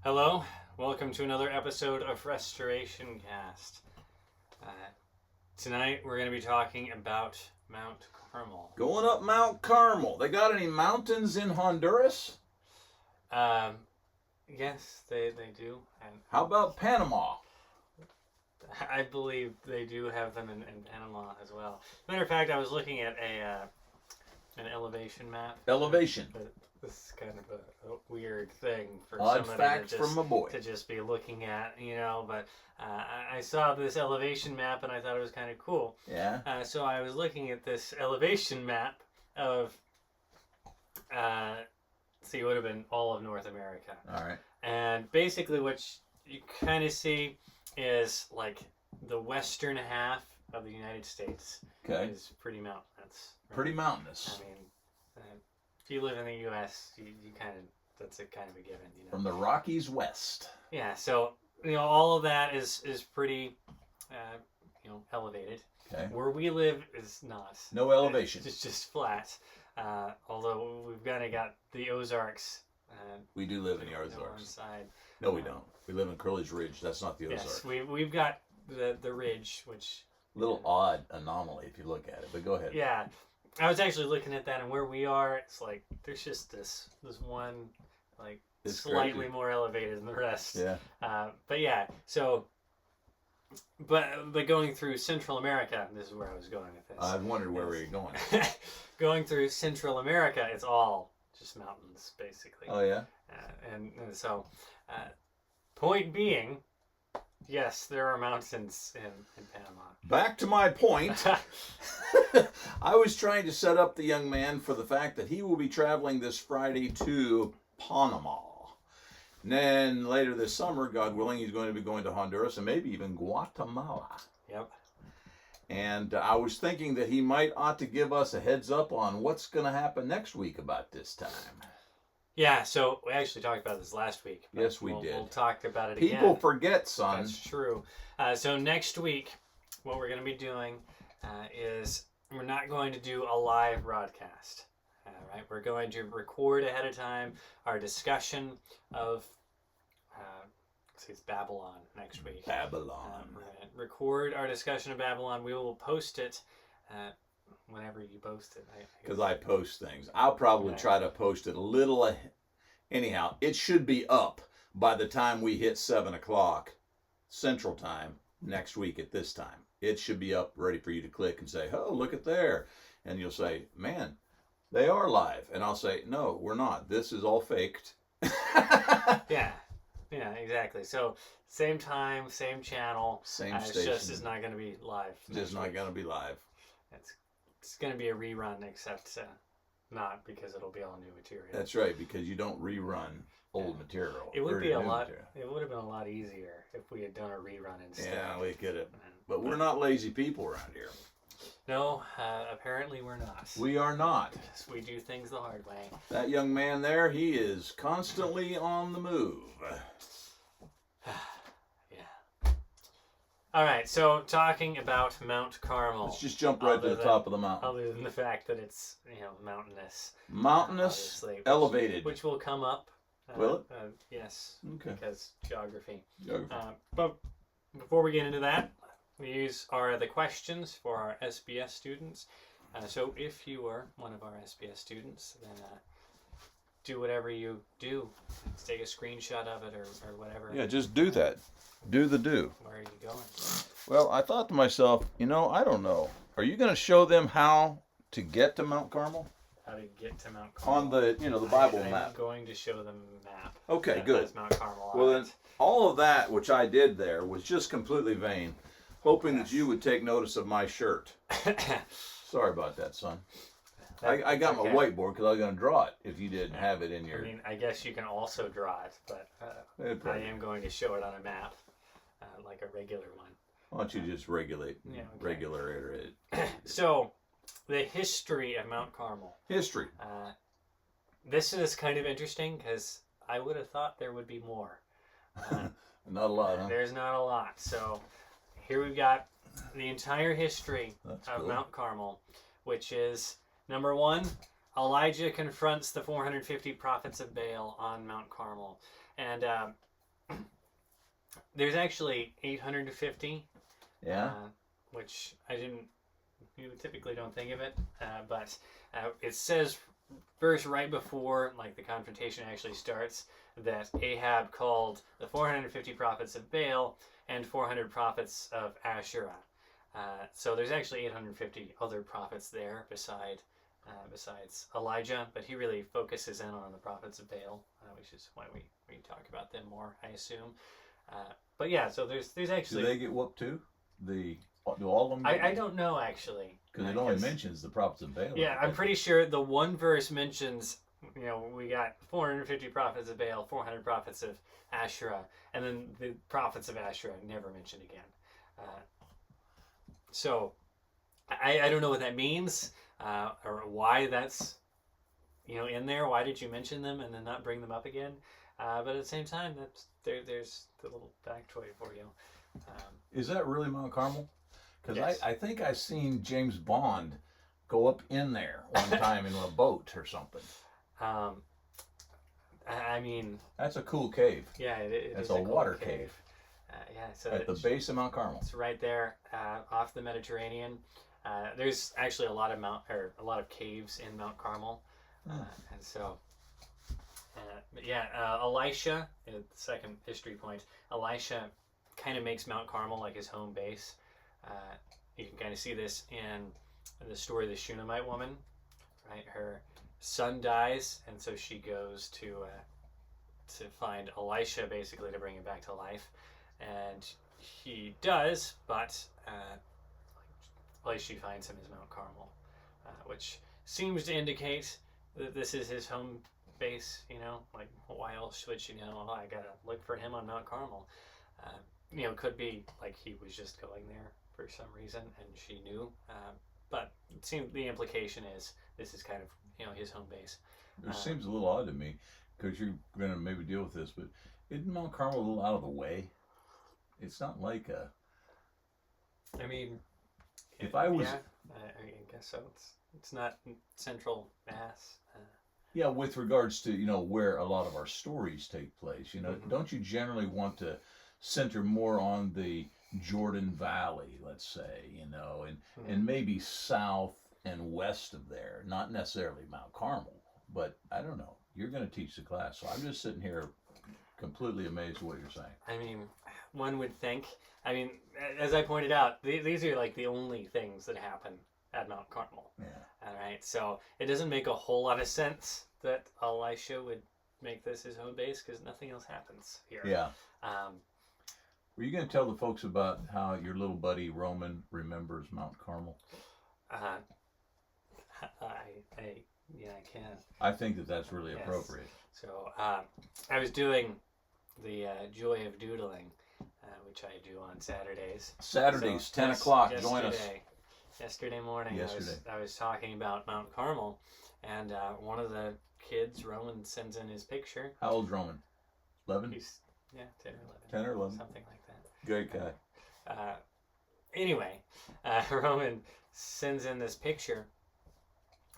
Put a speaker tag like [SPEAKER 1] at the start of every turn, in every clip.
[SPEAKER 1] Hello, welcome to another episode of RestorationCast. Tonight we're going to be talking about Mount Carmel.
[SPEAKER 2] Going up Mount Carmel. They got any mountains in Honduras?
[SPEAKER 1] Yes, they do. And
[SPEAKER 2] How about Panama?
[SPEAKER 1] I believe they do have them in Panama as well. Matter of fact, I was looking at an elevation map.
[SPEAKER 2] Elevation.
[SPEAKER 1] But this is kind of a weird thing for
[SPEAKER 2] Odd
[SPEAKER 1] somebody
[SPEAKER 2] facts
[SPEAKER 1] to just,
[SPEAKER 2] from my boy.
[SPEAKER 1] to just be looking at, but I saw this elevation map and I thought it was kind of cool.
[SPEAKER 2] Yeah.
[SPEAKER 1] So I was looking at this elevation map of, it would have been all of North America.
[SPEAKER 2] All right.
[SPEAKER 1] And basically what you kind of see is like the western half of the United States is pretty mountainous. Right?
[SPEAKER 2] Pretty mountainous.
[SPEAKER 1] I mean, if you live in the U.S., you kind of, that's a kind of a given,
[SPEAKER 2] From the Rockies west.
[SPEAKER 1] Yeah, so, all of that is pretty, elevated.
[SPEAKER 2] Okay.
[SPEAKER 1] Where we live is not.
[SPEAKER 2] No elevation.
[SPEAKER 1] It's just flat. Although we've kind of got the Ozarks.
[SPEAKER 2] We do live in the
[SPEAKER 1] on
[SPEAKER 2] Ozarks.
[SPEAKER 1] side.
[SPEAKER 2] No, we don't. We live in Curly's Ridge. That's not the Ozarks.
[SPEAKER 1] Yes, we've got the ridge, which...
[SPEAKER 2] Little odd anomaly if you look at it, but go ahead.
[SPEAKER 1] Yeah. I was actually looking at that, and where we are, it's like, there's just this one, like,
[SPEAKER 2] It's
[SPEAKER 1] slightly
[SPEAKER 2] crazy.
[SPEAKER 1] more elevated than the rest.
[SPEAKER 2] Yeah.
[SPEAKER 1] But yeah, so... But going through Central America, this is where I was going with this.
[SPEAKER 2] I wondered where we were going.
[SPEAKER 1] Going through Central America, it's all just mountains, basically.
[SPEAKER 2] Oh, yeah?
[SPEAKER 1] And so, point being, yes, there are mountains in Panama.
[SPEAKER 2] Back to my point. I was trying to set up the young man for the fact that he will be traveling this Friday to Panama. And then later this summer, God willing, he's going to be going to Honduras and maybe even Guatemala.
[SPEAKER 1] Yep.
[SPEAKER 2] And I was thinking that he might ought to give us a heads up on what's going to happen next week about this time.
[SPEAKER 1] Yeah, so we actually talked about this last week.
[SPEAKER 2] Yes, we did.
[SPEAKER 1] We'll talk about it again.
[SPEAKER 2] People forget, son.
[SPEAKER 1] That's true. So next week, what we're going to be doing is we're not going to do a live broadcast. Right? We're going to record ahead of time our discussion of, it's Babylon next week.
[SPEAKER 2] Babylon.
[SPEAKER 1] We're going to record our discussion of Babylon. We will post it whenever you post it.
[SPEAKER 2] Because I post things. I'll probably try to post it a little. Anyhow, it should be up by the time we hit 7 o'clock Central Time next week at this time. It should be up ready for you to click and say, oh, look at there. And you'll say, man, they are live. And I'll say, no, we're not. This is all faked.
[SPEAKER 1] Yeah, exactly. So same time, same channel.
[SPEAKER 2] Same station.
[SPEAKER 1] It's not going to be live.
[SPEAKER 2] Just not going to be live.
[SPEAKER 1] It's going to be a rerun, except not because it'll be all new material.
[SPEAKER 2] That's right, because you don't rerun old material.
[SPEAKER 1] It would
[SPEAKER 2] or
[SPEAKER 1] be
[SPEAKER 2] new
[SPEAKER 1] a lot.
[SPEAKER 2] material.
[SPEAKER 1] It would have been a lot easier if we had done a rerun instead.
[SPEAKER 2] Yeah, we could have. But we're not lazy people around here.
[SPEAKER 1] No, apparently we're not.
[SPEAKER 2] We are not.
[SPEAKER 1] Yes, we do things the hard way.
[SPEAKER 2] That young man there, he is constantly on the move.
[SPEAKER 1] Yeah. All right, so talking about Mount Carmel.
[SPEAKER 2] Let's just jump right to the top of the mountain.
[SPEAKER 1] Other than the fact that it's, mountainous.
[SPEAKER 2] Mountainous, elevated.
[SPEAKER 1] Which will come up.
[SPEAKER 2] Will it?
[SPEAKER 1] Yes.
[SPEAKER 2] Okay.
[SPEAKER 1] Because geography.
[SPEAKER 2] Geography.
[SPEAKER 1] But before we get into that, we use the questions for our SBS students. So if you are one of our SBS students, then do whatever you do. Take a screenshot of it or whatever.
[SPEAKER 2] Yeah, just do that. Do the do.
[SPEAKER 1] Where are you going?
[SPEAKER 2] Well, I thought to myself, I don't know. Are you going to show them how to get to Mount Carmel?
[SPEAKER 1] How to get to Mount Carmel.
[SPEAKER 2] On the, the Bible
[SPEAKER 1] I'm
[SPEAKER 2] map.
[SPEAKER 1] going to show them a map.
[SPEAKER 2] Okay,
[SPEAKER 1] that
[SPEAKER 2] good.
[SPEAKER 1] has Mount Carmel on
[SPEAKER 2] Well,
[SPEAKER 1] it.
[SPEAKER 2] then, all of that, which I did there, was just completely vain, hoping that you would take notice of my shirt. Sorry about that, son. I got my whiteboard because I was going to draw it if you didn't have it in your...
[SPEAKER 1] I guess you can also draw it, but I am going to show it on a map, like a regular one.
[SPEAKER 2] Why don't you just regulate it?
[SPEAKER 1] So, the history of Mount Carmel.
[SPEAKER 2] History.
[SPEAKER 1] This is kind of interesting because I would have thought there would be more.
[SPEAKER 2] Not a lot, huh?
[SPEAKER 1] There's not a lot. So, here we've got the entire history of
[SPEAKER 2] cool.
[SPEAKER 1] Mount Carmel, which is, number one, Elijah confronts the 450 prophets of Baal on Mount Carmel. And there's actually 850.
[SPEAKER 2] Yeah.
[SPEAKER 1] Which you typically don't think of it, but it says verse right before like the confrontation actually starts that Ahab called the 450 prophets of Baal and 400 prophets of Asherah. So there's actually 850 other prophets there besides Elijah, but he really focuses in on the prophets of Baal, which is why we talk about them more, I assume. But yeah, so there's actually.
[SPEAKER 2] Do they get whooped too? Do all of them?
[SPEAKER 1] I don't know actually.
[SPEAKER 2] Because it only mentions the prophets of Baal.
[SPEAKER 1] Yeah, I'm pretty sure the one verse mentions, we got 450 prophets of Baal, 400 prophets of Asherah, and then the prophets of Asherah never mentioned again. So I don't know what that means or why that's in there. Why did you mention them and then not bring them up again? But at the same time, there's the little factoid for you.
[SPEAKER 2] Is that really Mount Carmel? Because
[SPEAKER 1] yes.
[SPEAKER 2] I think I've seen James Bond go up in there one time in a boat or something.
[SPEAKER 1] I mean,
[SPEAKER 2] that's a cool cave.
[SPEAKER 1] Yeah,
[SPEAKER 2] it's a water cave.
[SPEAKER 1] So
[SPEAKER 2] at the base of Mount Carmel.
[SPEAKER 1] It's right there off the Mediterranean. There's actually a lot of caves in Mount Carmel, and so. Elisha, the second history point. Elisha kind of makes Mount Carmel like his home base. You can kind of see this in the story of the Shunammite woman, right? Her son dies, and so she goes to find Elisha, basically to bring him back to life, and he does, but the place she finds him is Mount Carmel, which seems to indicate that this is his home base. Like why else would she know? Oh, I gotta look for him on Mount Carmel. Could be like he was just going there for some reason and she knew, but it seems the implication is this is kind of his home base.
[SPEAKER 2] It seems a little odd to me because you're going to maybe deal with this, but isn't Mount Carmel a little out of the way? It's not like a.
[SPEAKER 1] I mean,
[SPEAKER 2] if I was,
[SPEAKER 1] I guess so. It's not central Mass.
[SPEAKER 2] Yeah, with regards to where a lot of our stories take place,
[SPEAKER 1] Mm-hmm.
[SPEAKER 2] Don't you generally want to center more on the Jordan Valley, let's say, and maybe south and west of there, not necessarily Mount Carmel, but I don't know. You're going to teach the class, so I'm just sitting here completely amazed at what you're saying.
[SPEAKER 1] I mean, one would think. I mean, as I pointed out, these are like the only things that happen at Mount Carmel.
[SPEAKER 2] Yeah.
[SPEAKER 1] All right. So it doesn't make a whole lot of sense that Elisha would make this his home base because nothing else happens here.
[SPEAKER 2] Yeah. Were you going to tell the folks about how your little buddy Roman remembers Mount Carmel?
[SPEAKER 1] I can.
[SPEAKER 2] I think that's really appropriate.
[SPEAKER 1] So I was doing the Joy of Doodling, which I do on Saturdays.
[SPEAKER 2] Saturdays, so 10 o'clock. Join us.
[SPEAKER 1] Yesterday morning, I was talking about Mount Carmel, and one of the kids, Roman, sends in his picture.
[SPEAKER 2] How old's Roman? 11?
[SPEAKER 1] He's 10 or 11.
[SPEAKER 2] 10 or 11.
[SPEAKER 1] Something like that.
[SPEAKER 2] Great guy.
[SPEAKER 1] Anyway, Roman sends in this picture,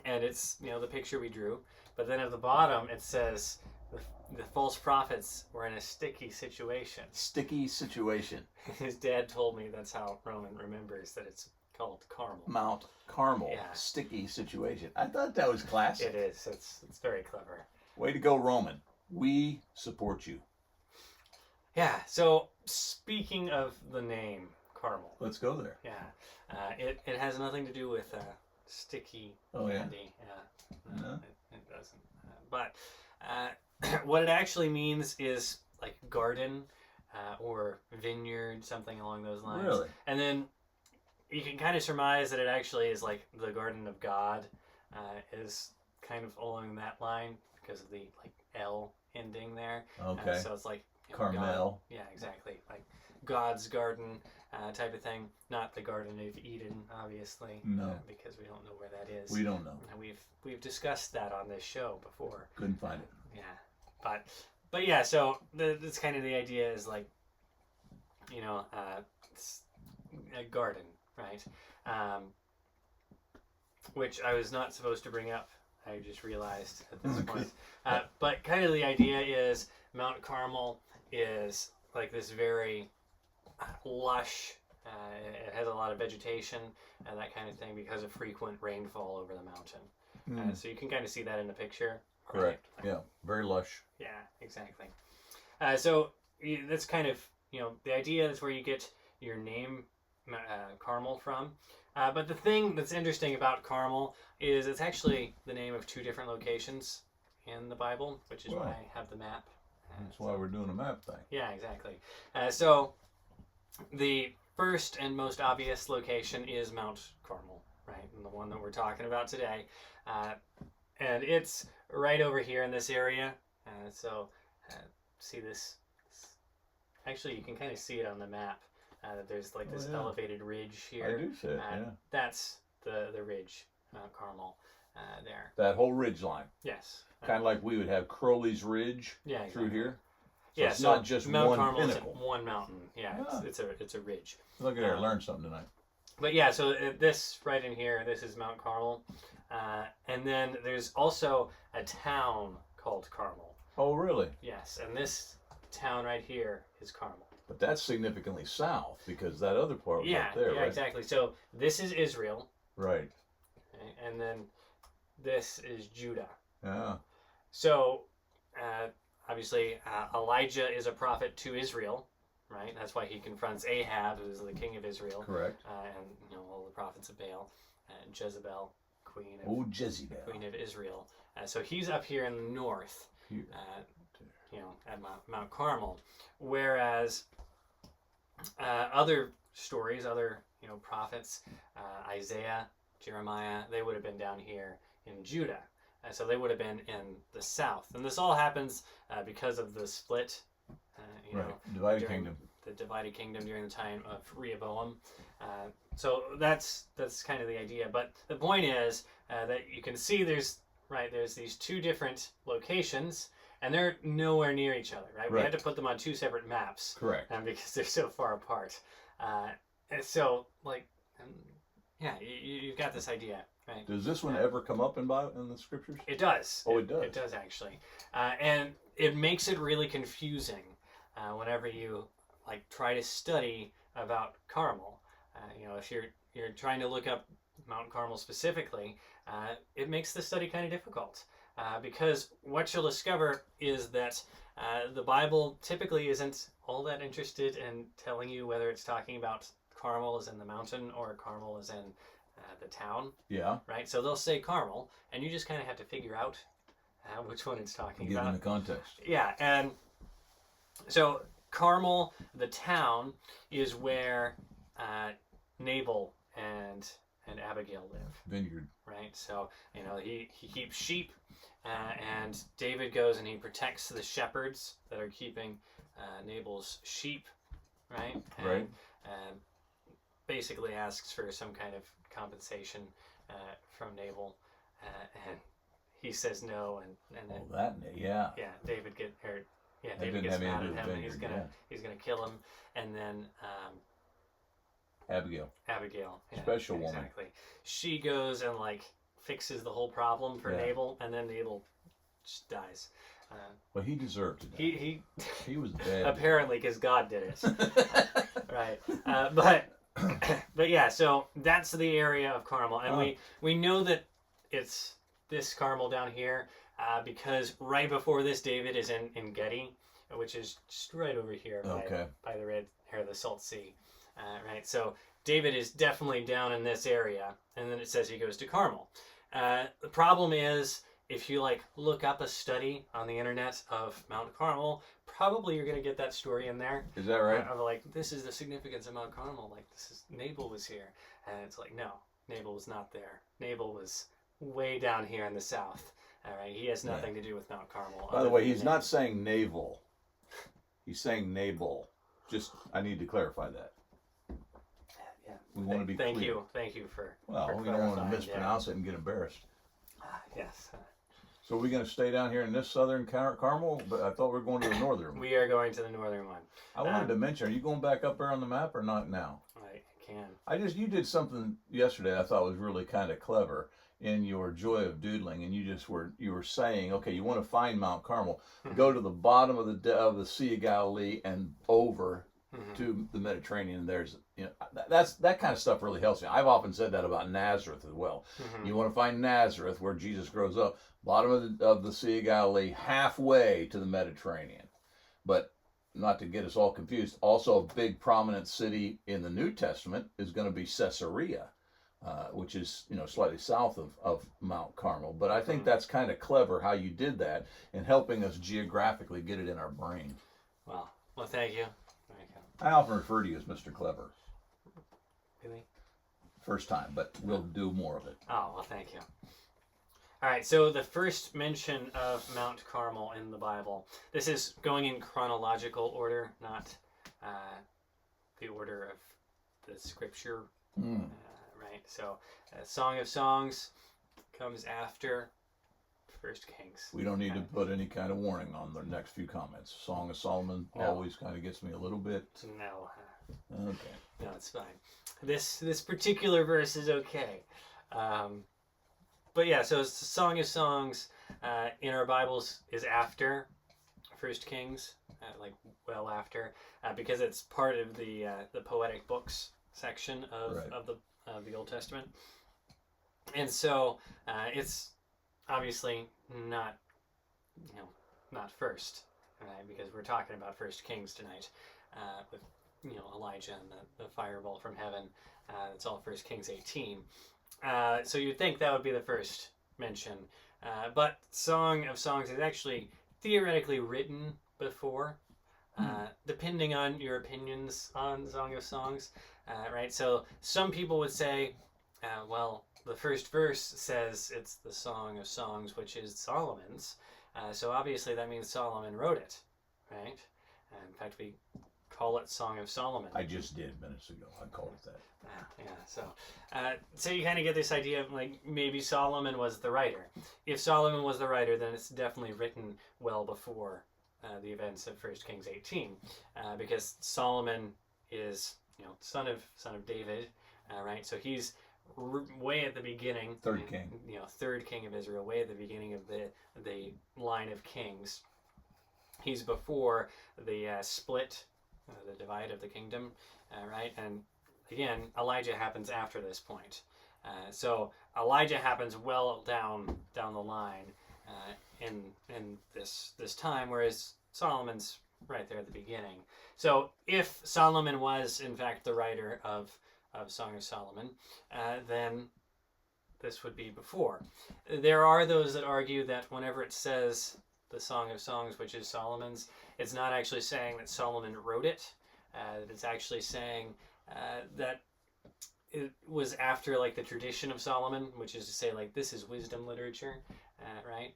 [SPEAKER 1] and it's the picture we drew, but then at the bottom it says the false prophets were in a sticky situation.
[SPEAKER 2] Sticky situation.
[SPEAKER 1] His dad told me that's how Roman remembers that it's called Carmel.
[SPEAKER 2] Mount Carmel.
[SPEAKER 1] Yeah.
[SPEAKER 2] Sticky situation. I thought that was classic.
[SPEAKER 1] It is. It's very clever.
[SPEAKER 2] Way to go, Roman. We support you.
[SPEAKER 1] Yeah. So speaking of the name Carmel,
[SPEAKER 2] let's go there.
[SPEAKER 1] Yeah. It has nothing to do with sticky candy. Yeah. No, it doesn't. But what it actually means is like garden or vineyard, something along those lines.
[SPEAKER 2] Really?
[SPEAKER 1] And then you can kind of surmise that it actually is like the Garden of God is kind of along that line because of the like L ending there.
[SPEAKER 2] Okay.
[SPEAKER 1] So it's like
[SPEAKER 2] Carmel.
[SPEAKER 1] God, yeah, exactly. Like God's garden type of thing. Not the Garden of Eden, obviously.
[SPEAKER 2] No.
[SPEAKER 1] Because we don't know where that is.
[SPEAKER 2] We don't know.
[SPEAKER 1] We've discussed that on this show before.
[SPEAKER 2] Couldn't find it.
[SPEAKER 1] Yeah. But yeah, so that's kind of the idea is like, it's a garden. Right, which I was not supposed to bring up. I just realized at this point. But kind of the idea is Mount Carmel is like this very lush. It has a lot of vegetation and that kind of thing because of frequent rainfall over the mountain. So you can kind of see that in the picture.
[SPEAKER 2] Correct. Yeah. Very lush.
[SPEAKER 1] Yeah, exactly. So that's kind of, the idea is where you get your name, Carmel, from. But the thing that's interesting about Carmel is it's actually the name of 2 different locations in the Bible, which is why I have the map.
[SPEAKER 2] That's why we're doing a map thing.
[SPEAKER 1] Yeah, exactly. So the first and most obvious location is Mount Carmel, right? And the one that we're talking about today. And it's right over here in this area. See this? Actually, you can kind of see it on the map. There's like this elevated ridge here.
[SPEAKER 2] I do see it, yeah.
[SPEAKER 1] That's the ridge, Mount Carmel, there.
[SPEAKER 2] That whole ridge line.
[SPEAKER 1] Yes.
[SPEAKER 2] Kind of like we would have Crowley's Ridge through here. So it's not just
[SPEAKER 1] Mount
[SPEAKER 2] one
[SPEAKER 1] Carmel
[SPEAKER 2] pinnacle.
[SPEAKER 1] Is one mountain. Yeah, it's a ridge.
[SPEAKER 2] Look at here, learn something tonight.
[SPEAKER 1] But yeah, so this right in here, this is Mount Carmel. And then there's also a town called Carmel.
[SPEAKER 2] Oh, really?
[SPEAKER 1] Yes, and this town right here is Carmel.
[SPEAKER 2] But that's significantly south because that other part was up there,
[SPEAKER 1] yeah,
[SPEAKER 2] right?
[SPEAKER 1] Exactly. So this is Israel.
[SPEAKER 2] Right.
[SPEAKER 1] Okay, and then this is Judah.
[SPEAKER 2] Yeah.
[SPEAKER 1] So, obviously, Elijah is a prophet to Israel, right? That's why he confronts Ahab, who's the king of Israel.
[SPEAKER 2] Correct.
[SPEAKER 1] And all the prophets of Baal, and Jezebel, queen of Israel. So he's up here in the north, at Mount Carmel. Whereas other stories, other prophets, Isaiah, Jeremiah, they would have been down here in Judah. So they would have been in the south. And this all happens because of the split,
[SPEAKER 2] divided kingdom.
[SPEAKER 1] The divided kingdom during the time of Rehoboam. So that's kind of the idea. But the point is that you can see there's these 2 different locations, and they're nowhere near each other, right? We had to put them on 2 separate maps.
[SPEAKER 2] Correct.
[SPEAKER 1] Because they're so far apart. And so, you've got this idea. Right.
[SPEAKER 2] Does this one ever come up in the scriptures?
[SPEAKER 1] It does.
[SPEAKER 2] Oh, it does?
[SPEAKER 1] It does, actually. And it makes it really confusing whenever you try to study about Carmel. If you're trying to look up Mount Carmel specifically, it makes the study kind of difficult. Because what you'll discover is that the Bible typically isn't all that interested in telling you whether it's talking about Carmel as in the mountain or Carmel as in the town.
[SPEAKER 2] Yeah.
[SPEAKER 1] Right? So they'll say Carmel, and you just kind of have to figure out which one it's talking about.
[SPEAKER 2] Given the context.
[SPEAKER 1] Yeah, and so Carmel, the town, is where Nabal and Abigail live.
[SPEAKER 2] Vineyard.
[SPEAKER 1] Right? So, he keeps sheep, and David goes and he protects the shepherds that are keeping Nabal's sheep, right?
[SPEAKER 2] Right.
[SPEAKER 1] And basically asks for some kind of compensation from Nabal, and he says no, and then David gets mad at him, and he's gonna kill him, and then
[SPEAKER 2] Abigail, special woman,
[SPEAKER 1] exactly. She goes and fixes the whole problem for Nabal, and then Nabal just dies.
[SPEAKER 2] Well, he deserved it. He was bad.
[SPEAKER 1] Apparently, because God did it, right? But yeah, so that's the area of Carmel, and we know that it's this Carmel down here because right before this, David is in Gedi, which is just right over here by the the Salt Sea, right? So David is definitely down in this area, and then it says he goes to Carmel. The problem is, if you look up a study on the internet of Mount Carmel, probably you're going to get that story in there.
[SPEAKER 2] Is that right?
[SPEAKER 1] Of this is the significance of Mount Carmel. Nabal was here. And it's no, Nabal was not there. Nabal was way down here in the south. All right, he has nothing to do with Mount Carmel.
[SPEAKER 2] By the way, he's not saying navel. He's saying Nabal. I need to clarify that.
[SPEAKER 1] Yeah.
[SPEAKER 2] We want to be
[SPEAKER 1] clear.
[SPEAKER 2] Thank you
[SPEAKER 1] for
[SPEAKER 2] we don't want to mispronounce it and get embarrassed.
[SPEAKER 1] Yes.
[SPEAKER 2] So are we going to stay down here in this southern Carmel? But I thought we were going to the northern one.
[SPEAKER 1] We are going to the northern one.
[SPEAKER 2] I wanted to mention, are you going back up there on the map or not now?
[SPEAKER 1] I can.
[SPEAKER 2] You did something yesterday I thought was really kind of clever. in your joy of doodling, and you were saying, okay, you want to find Mount Carmel, go to the bottom of the Sea of Galilee and over to the Mediterranean. There's, that kind of stuff really helps me. I've often said that about Nazareth as well. You want to find Nazareth, where Jesus grows up, bottom of the Sea of Galilee, halfway to the Mediterranean. But not to get us all confused, also a big prominent city in the New Testament is going to be Caesarea, which is slightly south of Mount Carmel. But I think that's kind of clever how you did that in helping us geographically get it in our brain.
[SPEAKER 1] Well, thank you.
[SPEAKER 2] I often refer to you as Mr. Clever.
[SPEAKER 1] Really?
[SPEAKER 2] First time, but we'll do more of it.
[SPEAKER 1] Oh, well, thank you. All right, so the first mention of Mount Carmel in the Bible, this is going in chronological order, not the order of the scripture, right? So Song of Songs comes after First Kings.
[SPEAKER 2] We don't need to put any kind of warning on the next few comments. Song of Solomon always kind of gets me a little bit.
[SPEAKER 1] No.
[SPEAKER 2] Okay.
[SPEAKER 1] No, it's fine. This particular verse is okay. But yeah, so Song of Songs in our Bibles is after First Kings, like well after, because it's part of the poetic books section of the Old Testament, and so it's obviously not first, right? Because we're talking about First Kings tonight, with Elijah and the firebolt from heaven. It's all First Kings 18. So you'd think that would be the first mention, but Song of Songs is actually theoretically written before, depending on your opinions on Song of Songs, right? So some people would say, well, the first verse says it's the Song of Songs, which is Solomon's, so obviously that means Solomon wrote it, right? In fact, we call it Song of Solomon.
[SPEAKER 2] I just did minutes ago. I called it that.
[SPEAKER 1] Yeah, so you kind of get this idea of like maybe Solomon was the writer. If Solomon was the writer, then it's definitely written well before the events of 1 Kings 18, because Solomon is son of David, right? So he's way at the beginning.
[SPEAKER 2] Third king.
[SPEAKER 1] Third king of Israel, way at the beginning of the line of kings. He's before the split, the divide of the kingdom, right? And again, Elijah happens after this point. So Elijah happens well down the line in this time, whereas Solomon's right there at the beginning. So if Solomon was in fact the writer of Song of Solomon, then this would be before. There are those that argue that whenever it says the Song of Songs, which is Solomon's, it's not actually saying that Solomon wrote it. It's actually saying that it was after like the tradition of Solomon, which is to say like this is wisdom literature, right?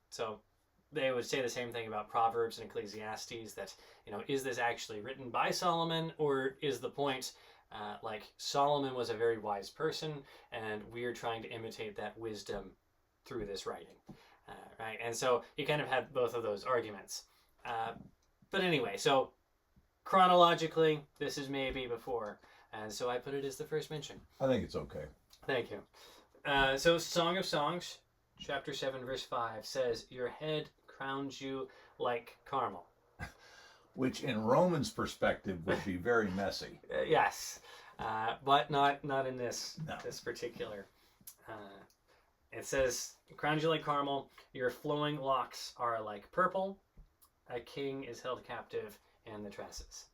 [SPEAKER 1] So they would say the same thing about Proverbs and Ecclesiastes, that is this actually written by Solomon, or is the point like Solomon was a very wise person and we're trying to imitate that wisdom through this writing, right? And so you kind of had both of those arguments, but anyway, so chronologically this is maybe before, and so I put it as the first mention.
[SPEAKER 2] I think it's okay.
[SPEAKER 1] Thank you. So Song of Songs, chapter 7, verse 5 says, "Your head crowns you like Carmel."
[SPEAKER 2] Which in Romans' perspective would be very messy.
[SPEAKER 1] Yes, but not in this particular. It says, "Crowns you like Carmel, your flowing locks are like purple, a king is held captive in the tresses."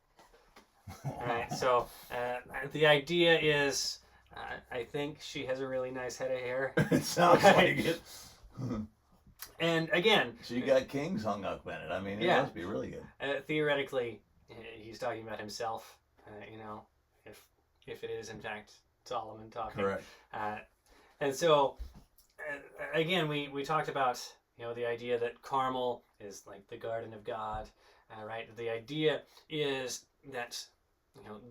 [SPEAKER 1] All right, so the idea is, I think she has a really nice head of hair.
[SPEAKER 2] It sounds like it.
[SPEAKER 1] And again,
[SPEAKER 2] she got kings hung up in it. I mean, it must be really good.
[SPEAKER 1] Theoretically, he's talking about himself. If it is in fact Solomon talking.
[SPEAKER 2] Correct.
[SPEAKER 1] And so, again, we talked about the idea that Carmel is like the garden of God, right? The idea is that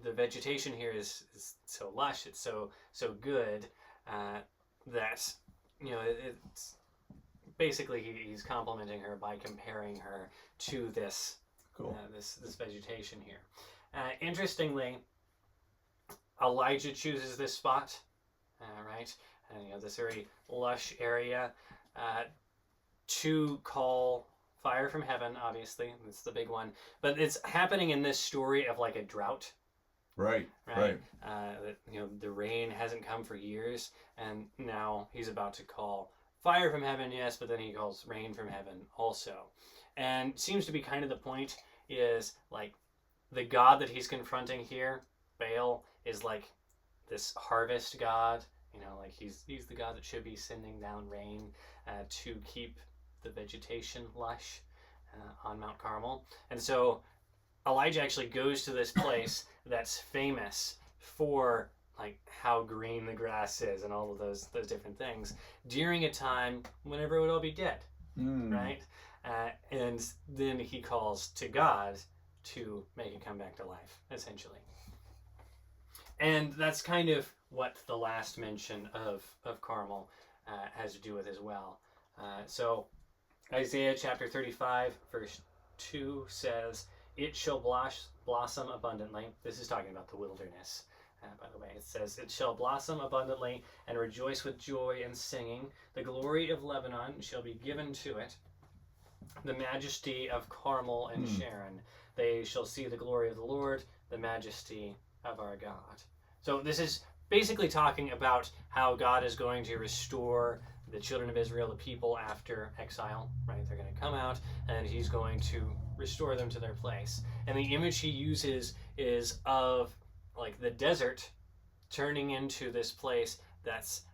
[SPEAKER 1] the vegetation here is so lush, it's so good, that it's basically he's complimenting her by comparing her to this this vegetation here. Interestingly, Elijah chooses this spot, right? this very lush area, to call fire from heaven. Obviously, that's the big one. But it's happening in this story of like a drought.
[SPEAKER 2] Right.
[SPEAKER 1] The rain hasn't come for years, and now he's about to call fire from heaven, yes, but then he calls rain from heaven also. And seems to be kind of the point is like the god that he's confronting here, Baal, is like this harvest god. Like he's the god that should be sending down rain to keep the vegetation lush on Mount Carmel. And so Elijah actually goes to this place that's famous for like how green the grass is and all of those different things during a time whenever it would all be dead, right? And then he calls to God to make it come back to life, essentially. And that's kind of what the last mention of Carmel has to do with as well. So Isaiah chapter 35, verse 2 says, "It shall blossom abundantly." This is talking about the wilderness, by the way. It says, "It shall blossom abundantly and rejoice with joy and singing. The glory of Lebanon shall be given to it, the majesty of Carmel and Sharon. They shall see the glory of the Lord, the majesty of our God." So this is basically talking about how God is going to restore the children of Israel, the people after exile, right? They're going to come out and he's going to restore them to their place. And the image he uses is of like the desert turning into this place that's,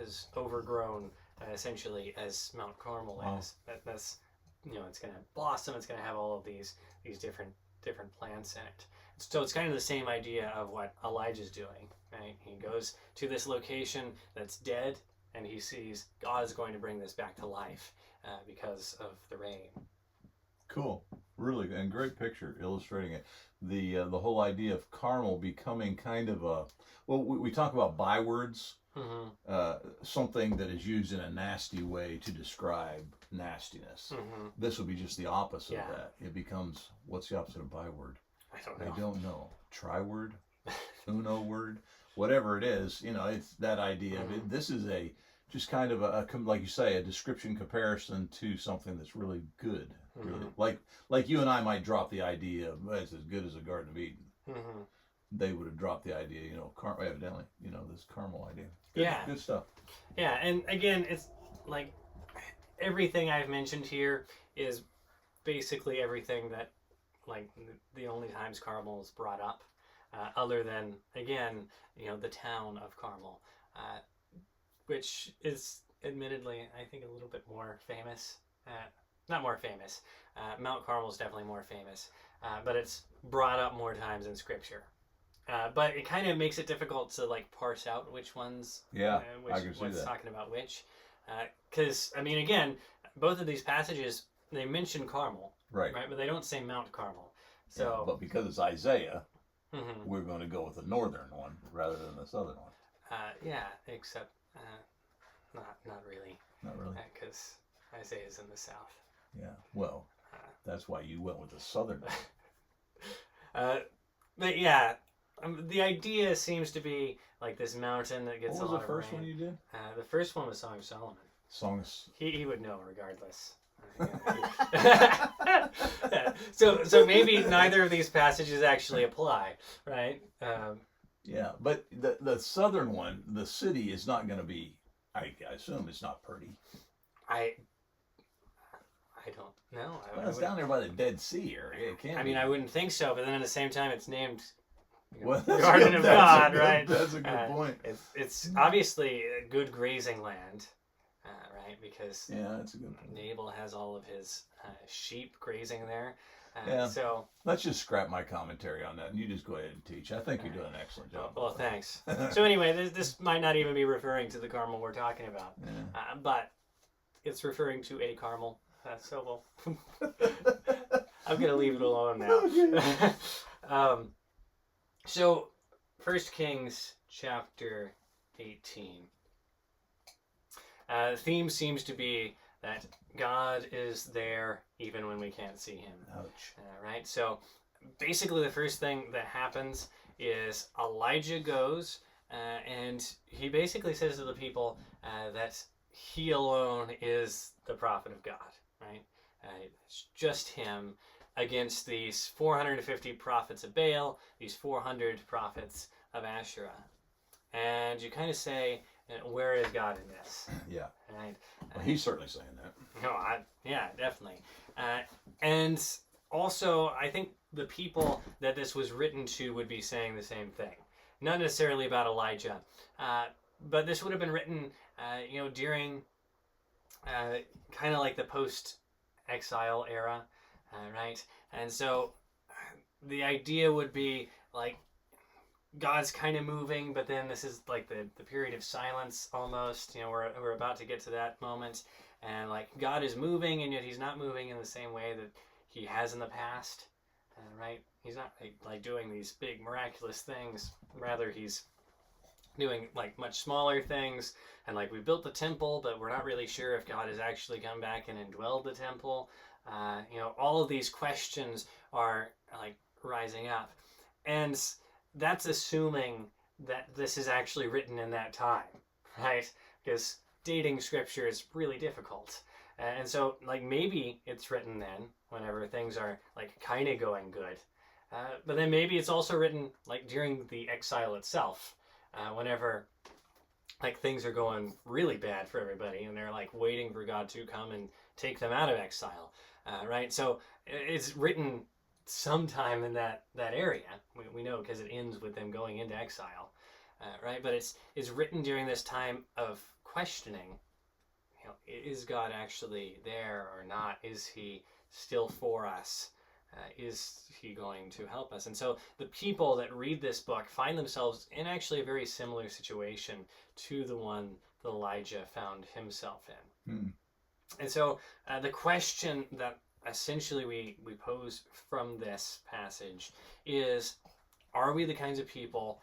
[SPEAKER 1] as overgrown essentially as Mount Carmel is. That's, it's going to blossom. It's going to have all of these different plants in it. So it's kind of the same idea of what Elijah's doing, right? He goes to this location that's dead, and he sees God is going to bring this back to life because of the rain.
[SPEAKER 2] Cool, really, and great picture illustrating it. The whole idea of Carmel becoming kind of a we talk about bywords, something that is used in a nasty way to describe nastiness. This would be just the opposite of that. It becomes, what's the opposite of byword? I don't know. Tri-word, uno word, whatever it is. It's that idea of it. This is just kind of a like you say, a description comparison to something that's really good. Really, like you and I might drop the idea of it's as good as a Garden of Eden. They would have dropped the idea, evidently, this Carmel idea. Good stuff.
[SPEAKER 1] Yeah, and again, it's like everything I've mentioned here is basically everything that, like, the only times Carmel is brought up, other than, again, the town of Carmel, which is admittedly, I think, a little bit more famous. Not more famous. Mount Carmel is definitely more famous, but it's brought up more times in Scripture. But it kind of makes it difficult to like parse out which ones,
[SPEAKER 2] I can see
[SPEAKER 1] what's
[SPEAKER 2] that.
[SPEAKER 1] talking about which. Because, again, both of these passages, they mention Carmel, right? But they don't say Mount Carmel. So,
[SPEAKER 2] but because it's Isaiah, we're going to go with the northern one rather than the southern one.
[SPEAKER 1] Except not really.
[SPEAKER 2] Not really.
[SPEAKER 1] Because Isaiah's in the south.
[SPEAKER 2] Yeah, well, that's why you went with the southern one.
[SPEAKER 1] But yeah, the idea seems to be like this mountain that gets a lot of rain.
[SPEAKER 2] What was the first one you did?
[SPEAKER 1] The first one was Song of Solomon. He would know regardless. So maybe neither of these passages actually apply, right?
[SPEAKER 2] But the southern one, the city is not going to be. I assume it's not pretty.
[SPEAKER 1] I don't know.
[SPEAKER 2] It's down there by the Dead Sea area. It can't.
[SPEAKER 1] I wouldn't think so. But then at the same time, it's named
[SPEAKER 2] Garden
[SPEAKER 1] of God, right?
[SPEAKER 2] That's a good point.
[SPEAKER 1] It's obviously a good grazing land, right? Because
[SPEAKER 2] that's a good point.
[SPEAKER 1] Nabal has all of his sheep grazing there.
[SPEAKER 2] So let's just scrap my commentary on that, and you just go ahead and teach. I think you're doing an excellent job.
[SPEAKER 1] Well, thanks. So anyway, this might not even be referring to the Carmel we're talking about, but it's referring to a Carmel. So I'm gonna leave it alone now. So 1 Kings chapter 18. The theme seems to be that God is there even when we can't see him.
[SPEAKER 2] Ouch.
[SPEAKER 1] Right? So basically the first thing that happens is Elijah goes and he basically says to the people that he alone is the prophet of God, right? It's just him against these 450 prophets of Baal, these 400 prophets of Asherah. And you kind of say, where is God in this?
[SPEAKER 2] Yeah.
[SPEAKER 1] Right?
[SPEAKER 2] Well, he's certainly saying that.
[SPEAKER 1] No, yeah, definitely. And also, I think the people that this was written to would be saying the same thing. Not necessarily about Elijah, but this would have been written, during kind of like the post-exile era, right? And so the idea would be like God's kind of moving, but then this is like the period of silence almost. We're about to get to that moment, and like God is moving, and yet he's not moving in the same way that he has in the past, right? He's not like doing these big miraculous things. Rather, he's doing like much smaller things, and like we built the temple, but we're not really sure if God has actually come back and indwelled the temple. All of these questions are like rising up, and that's assuming that this is actually written in that time, right? Because dating scripture is really difficult. And so, like, maybe it's written then, whenever things are, like, kind of going good. But then maybe it's also written, like, during the exile itself, whenever, like, things are going really bad for everybody, and they're, like, waiting for God to come and take them out of exile, right? So it's written sometime in that area. We know because it ends with them going into exile, right? But it's written during this time of questioning. Is God actually there or not? Is he still for us? Is he going to help us? And so the people that read this book find themselves in actually a very similar situation to the one that Elijah found himself in. And so the question that essentially we pose from this passage is, are we the kinds of people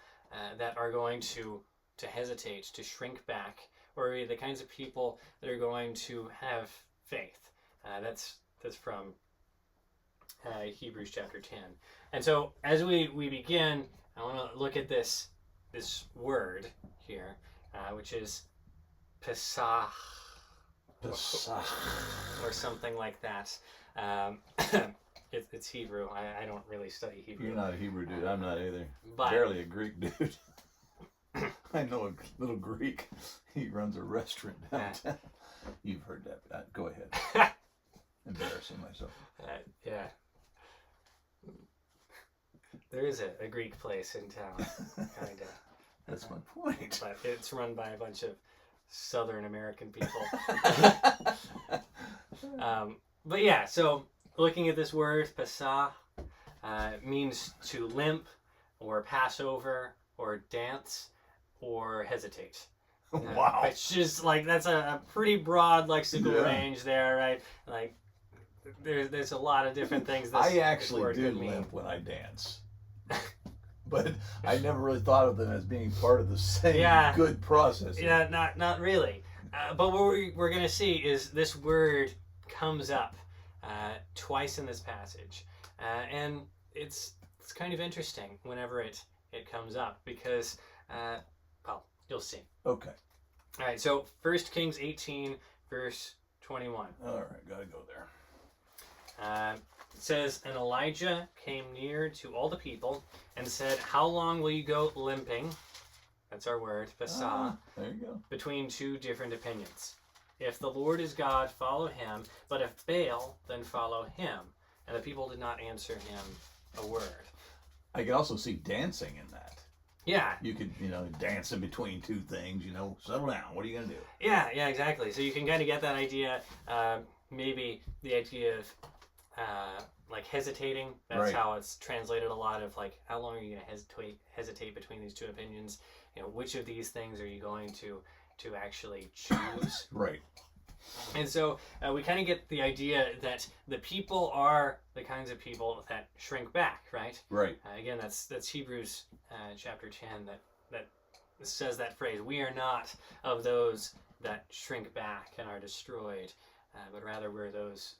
[SPEAKER 1] that are going to hesitate, to shrink back, or are we the kinds of people that are going to have faith? That's from Hebrews chapter 10. And so as we begin, I want to look at this word here, which is Pesach, or something like that. It's Hebrew. I don't really study Hebrew.
[SPEAKER 2] You're not a Hebrew dude. I'm not either.
[SPEAKER 1] But,
[SPEAKER 2] barely a Greek dude. I know a little Greek. He runs a restaurant downtown. You've heard that. Go ahead. Embarrassing myself.
[SPEAKER 1] Yeah. There is a Greek place in town, kind of.
[SPEAKER 2] That's my point.
[SPEAKER 1] But it's run by a bunch of Southern American people. But yeah, so looking at this word, Pesach, means to limp, or pass over, or dance, or hesitate.
[SPEAKER 2] Wow.
[SPEAKER 1] It's just like, that's a pretty broad lexical range there, right? Like, there's a lot of different things
[SPEAKER 2] I actually do limp when I dance. But I never really thought of them as being part of the same good process.
[SPEAKER 1] Yeah, not really. But what we're going to see is this word comes up twice in this passage. And it's kind of interesting whenever it comes up, because, well, you'll see.
[SPEAKER 2] Okay.
[SPEAKER 1] All right, so 1 Kings 18, verse 21.
[SPEAKER 2] All right, got to go there.
[SPEAKER 1] It says, and Elijah came near to all the people and said, how long will you go limping? That's our word, Pesach.
[SPEAKER 2] There you go.
[SPEAKER 1] Between two different opinions. If the Lord is God, follow him. But if Baal, then follow him. And the people did not answer him a word.
[SPEAKER 2] I can also see dancing in that.
[SPEAKER 1] Yeah.
[SPEAKER 2] You could, dance in between two things, settle down. What are you going to do?
[SPEAKER 1] Yeah, exactly. So you can kind of get that idea, maybe the idea of like hesitating. That's
[SPEAKER 2] right.
[SPEAKER 1] How it's translated a lot of, like, how long are you going to hesitate between these two opinions? Which of these things are you going to actually choose?
[SPEAKER 2] Right.
[SPEAKER 1] And so we kind of get the idea that the people are the kinds of people that shrink back, right?
[SPEAKER 2] Right.
[SPEAKER 1] Again, that's Hebrews chapter 10 that says that phrase. We are not of those that shrink back and are destroyed, but rather we're those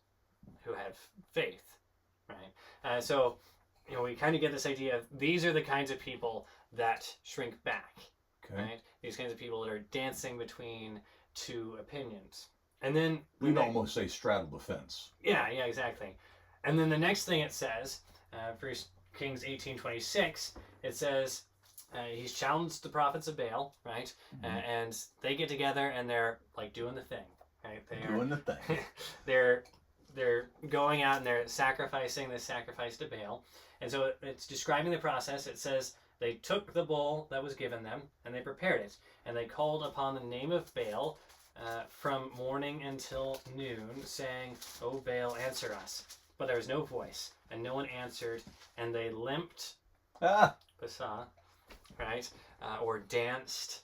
[SPEAKER 1] who have faith, right? So we kind of get this idea of these are the kinds of people that shrink back.
[SPEAKER 2] Okay.
[SPEAKER 1] Right? These kinds of people that are dancing between two opinions. And then
[SPEAKER 2] We'd almost say straddle the fence.
[SPEAKER 1] yeah, exactly. And then the next thing it says, 1 Kings 18:26, it says he's challenged the prophets of Baal, right? And they get together and they're like doing the thing, right?
[SPEAKER 2] Doing the thing.
[SPEAKER 1] they're going out and they're sacrificing this sacrifice to Baal. And so it's describing the process. It says they took the bull that was given them and they prepared it. And they called upon the name of Baal from morning until noon, saying, "O Baal, answer us." But there was no voice, and no one answered. And they limped, basa, right, or danced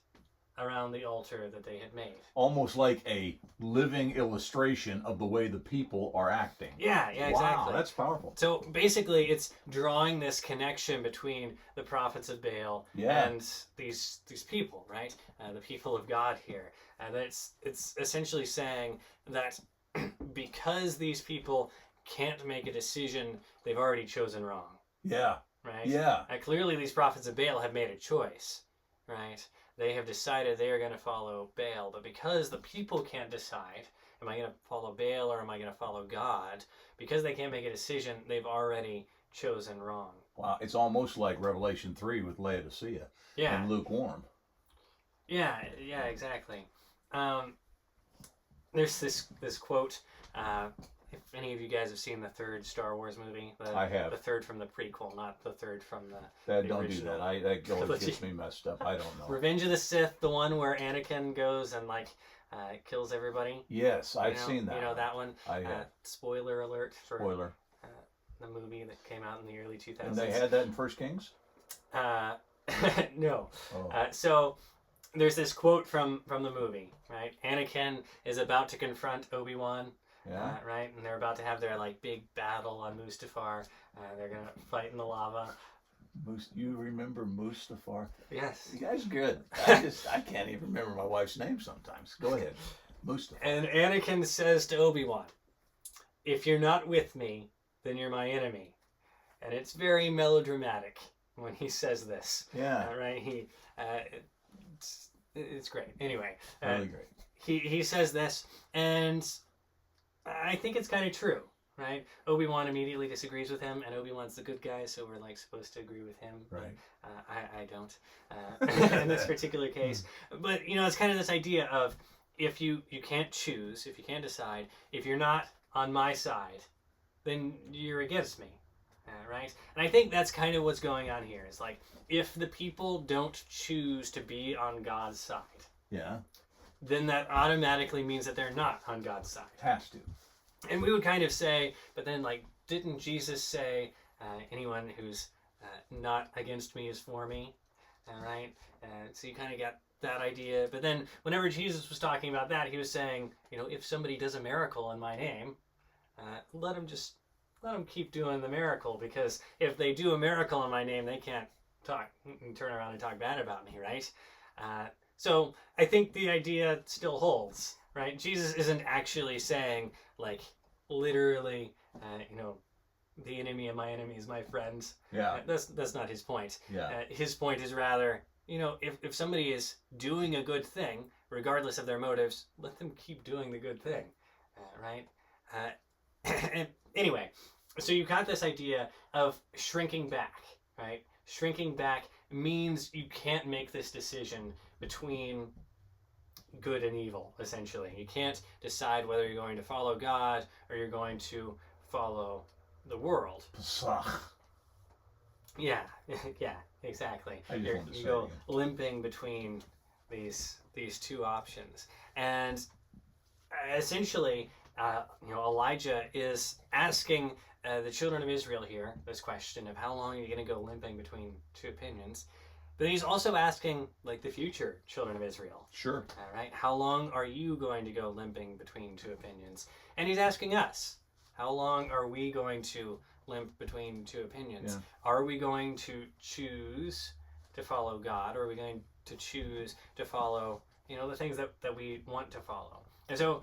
[SPEAKER 1] around the altar that they had made.
[SPEAKER 2] Almost like a living illustration of the way the people are acting.
[SPEAKER 1] Yeah, exactly.
[SPEAKER 2] Wow, that's powerful.
[SPEAKER 1] So basically, it's drawing this connection between the prophets of Baal and these people, right? The people of God here. And it's essentially saying that because these people can't make a decision, they've already chosen wrong.
[SPEAKER 2] Yeah.
[SPEAKER 1] Right?
[SPEAKER 2] Yeah.
[SPEAKER 1] Clearly, these prophets of Baal have made a choice, right? They have decided they are going to follow Baal, but because the people can't decide, am I going to follow Baal or am I going to follow God? Because they can't make a decision, they've already chosen wrong.
[SPEAKER 2] Wow, it's almost like Revelation 3 with Laodicea and lukewarm.
[SPEAKER 1] Yeah, exactly. There's this quote. If any of you guys have seen the third Star Wars movie,
[SPEAKER 2] I have.
[SPEAKER 1] The third from the prequel, not the third from the
[SPEAKER 2] Don't
[SPEAKER 1] original.
[SPEAKER 2] do that. That always gets me messed up. I don't know.
[SPEAKER 1] Revenge of the Sith, the one where Anakin goes and kills everybody.
[SPEAKER 2] Yes, I've seen that.
[SPEAKER 1] You know that one.
[SPEAKER 2] I have.
[SPEAKER 1] Spoiler alert for
[SPEAKER 2] Spoiler.
[SPEAKER 1] The movie that came out in the early 2000s.
[SPEAKER 2] And they had that in First Kings?
[SPEAKER 1] No.
[SPEAKER 2] Oh.
[SPEAKER 1] So there's this quote from the movie, right? Anakin is about to confront Obi-Wan.
[SPEAKER 2] Yeah.
[SPEAKER 1] Right, and they're about to have their big battle on Mustafar. They're gonna fight in the lava.
[SPEAKER 2] You remember Mustafar?
[SPEAKER 1] Yes.
[SPEAKER 2] You guys are good. I can't even remember my wife's name sometimes. Go ahead, Mustafar.
[SPEAKER 1] And Anakin says to Obi-Wan, "If you're not with me, then you're my enemy." And it's very melodramatic when he says this.
[SPEAKER 2] Yeah.
[SPEAKER 1] Right. It's great. Anyway.
[SPEAKER 2] Really great.
[SPEAKER 1] He says this, and I think it's kind of true, right? Obi-Wan immediately disagrees with him, and Obi-Wan's the good guy, so we're supposed to agree with him.
[SPEAKER 2] Right.
[SPEAKER 1] I don't in this particular case. But, it's kind of this idea of if you can't choose, if you can't decide, if you're not on my side, then you're against me, right? And I think that's kind of what's going on here. It's if the people don't choose to be on God's side, then that automatically means that they're not on God's side.
[SPEAKER 2] It has to.
[SPEAKER 1] And we would kind of say, but then didn't Jesus say, anyone who's not against me is for me? Right? So you kind of got that idea. But then whenever Jesus was talking about that, he was saying, if somebody does a miracle in my name, let them keep doing the miracle, because if they do a miracle in my name, they can't turn around and talk bad about me, right? So I think the idea still holds, right? Jesus isn't actually saying, literally, the enemy of my enemy is my friend.
[SPEAKER 2] Yeah.
[SPEAKER 1] That's not his point.
[SPEAKER 2] Yeah.
[SPEAKER 1] His point is rather, if somebody is doing a good thing, regardless of their motives, let them keep doing the good thing, right? And anyway, so you've got this idea of shrinking back, right? Shrinking back means you can't make this decision between good and evil, essentially. You can't decide whether you're going to follow God or you're going to follow the world.
[SPEAKER 2] Pesach.
[SPEAKER 1] Yeah, exactly. You go limping between these two options. And essentially, Elijah is asking the children of Israel here this question of how long are you going to go limping between two opinions? But he's also asking, the future children of Israel.
[SPEAKER 2] Sure.
[SPEAKER 1] All right. How long are you going to go limping between two opinions? And he's asking us, how long are we going to limp between two opinions?
[SPEAKER 2] Yeah.
[SPEAKER 1] Are we going to choose to follow God, or are we going to choose to follow, the things that we want to follow? And so,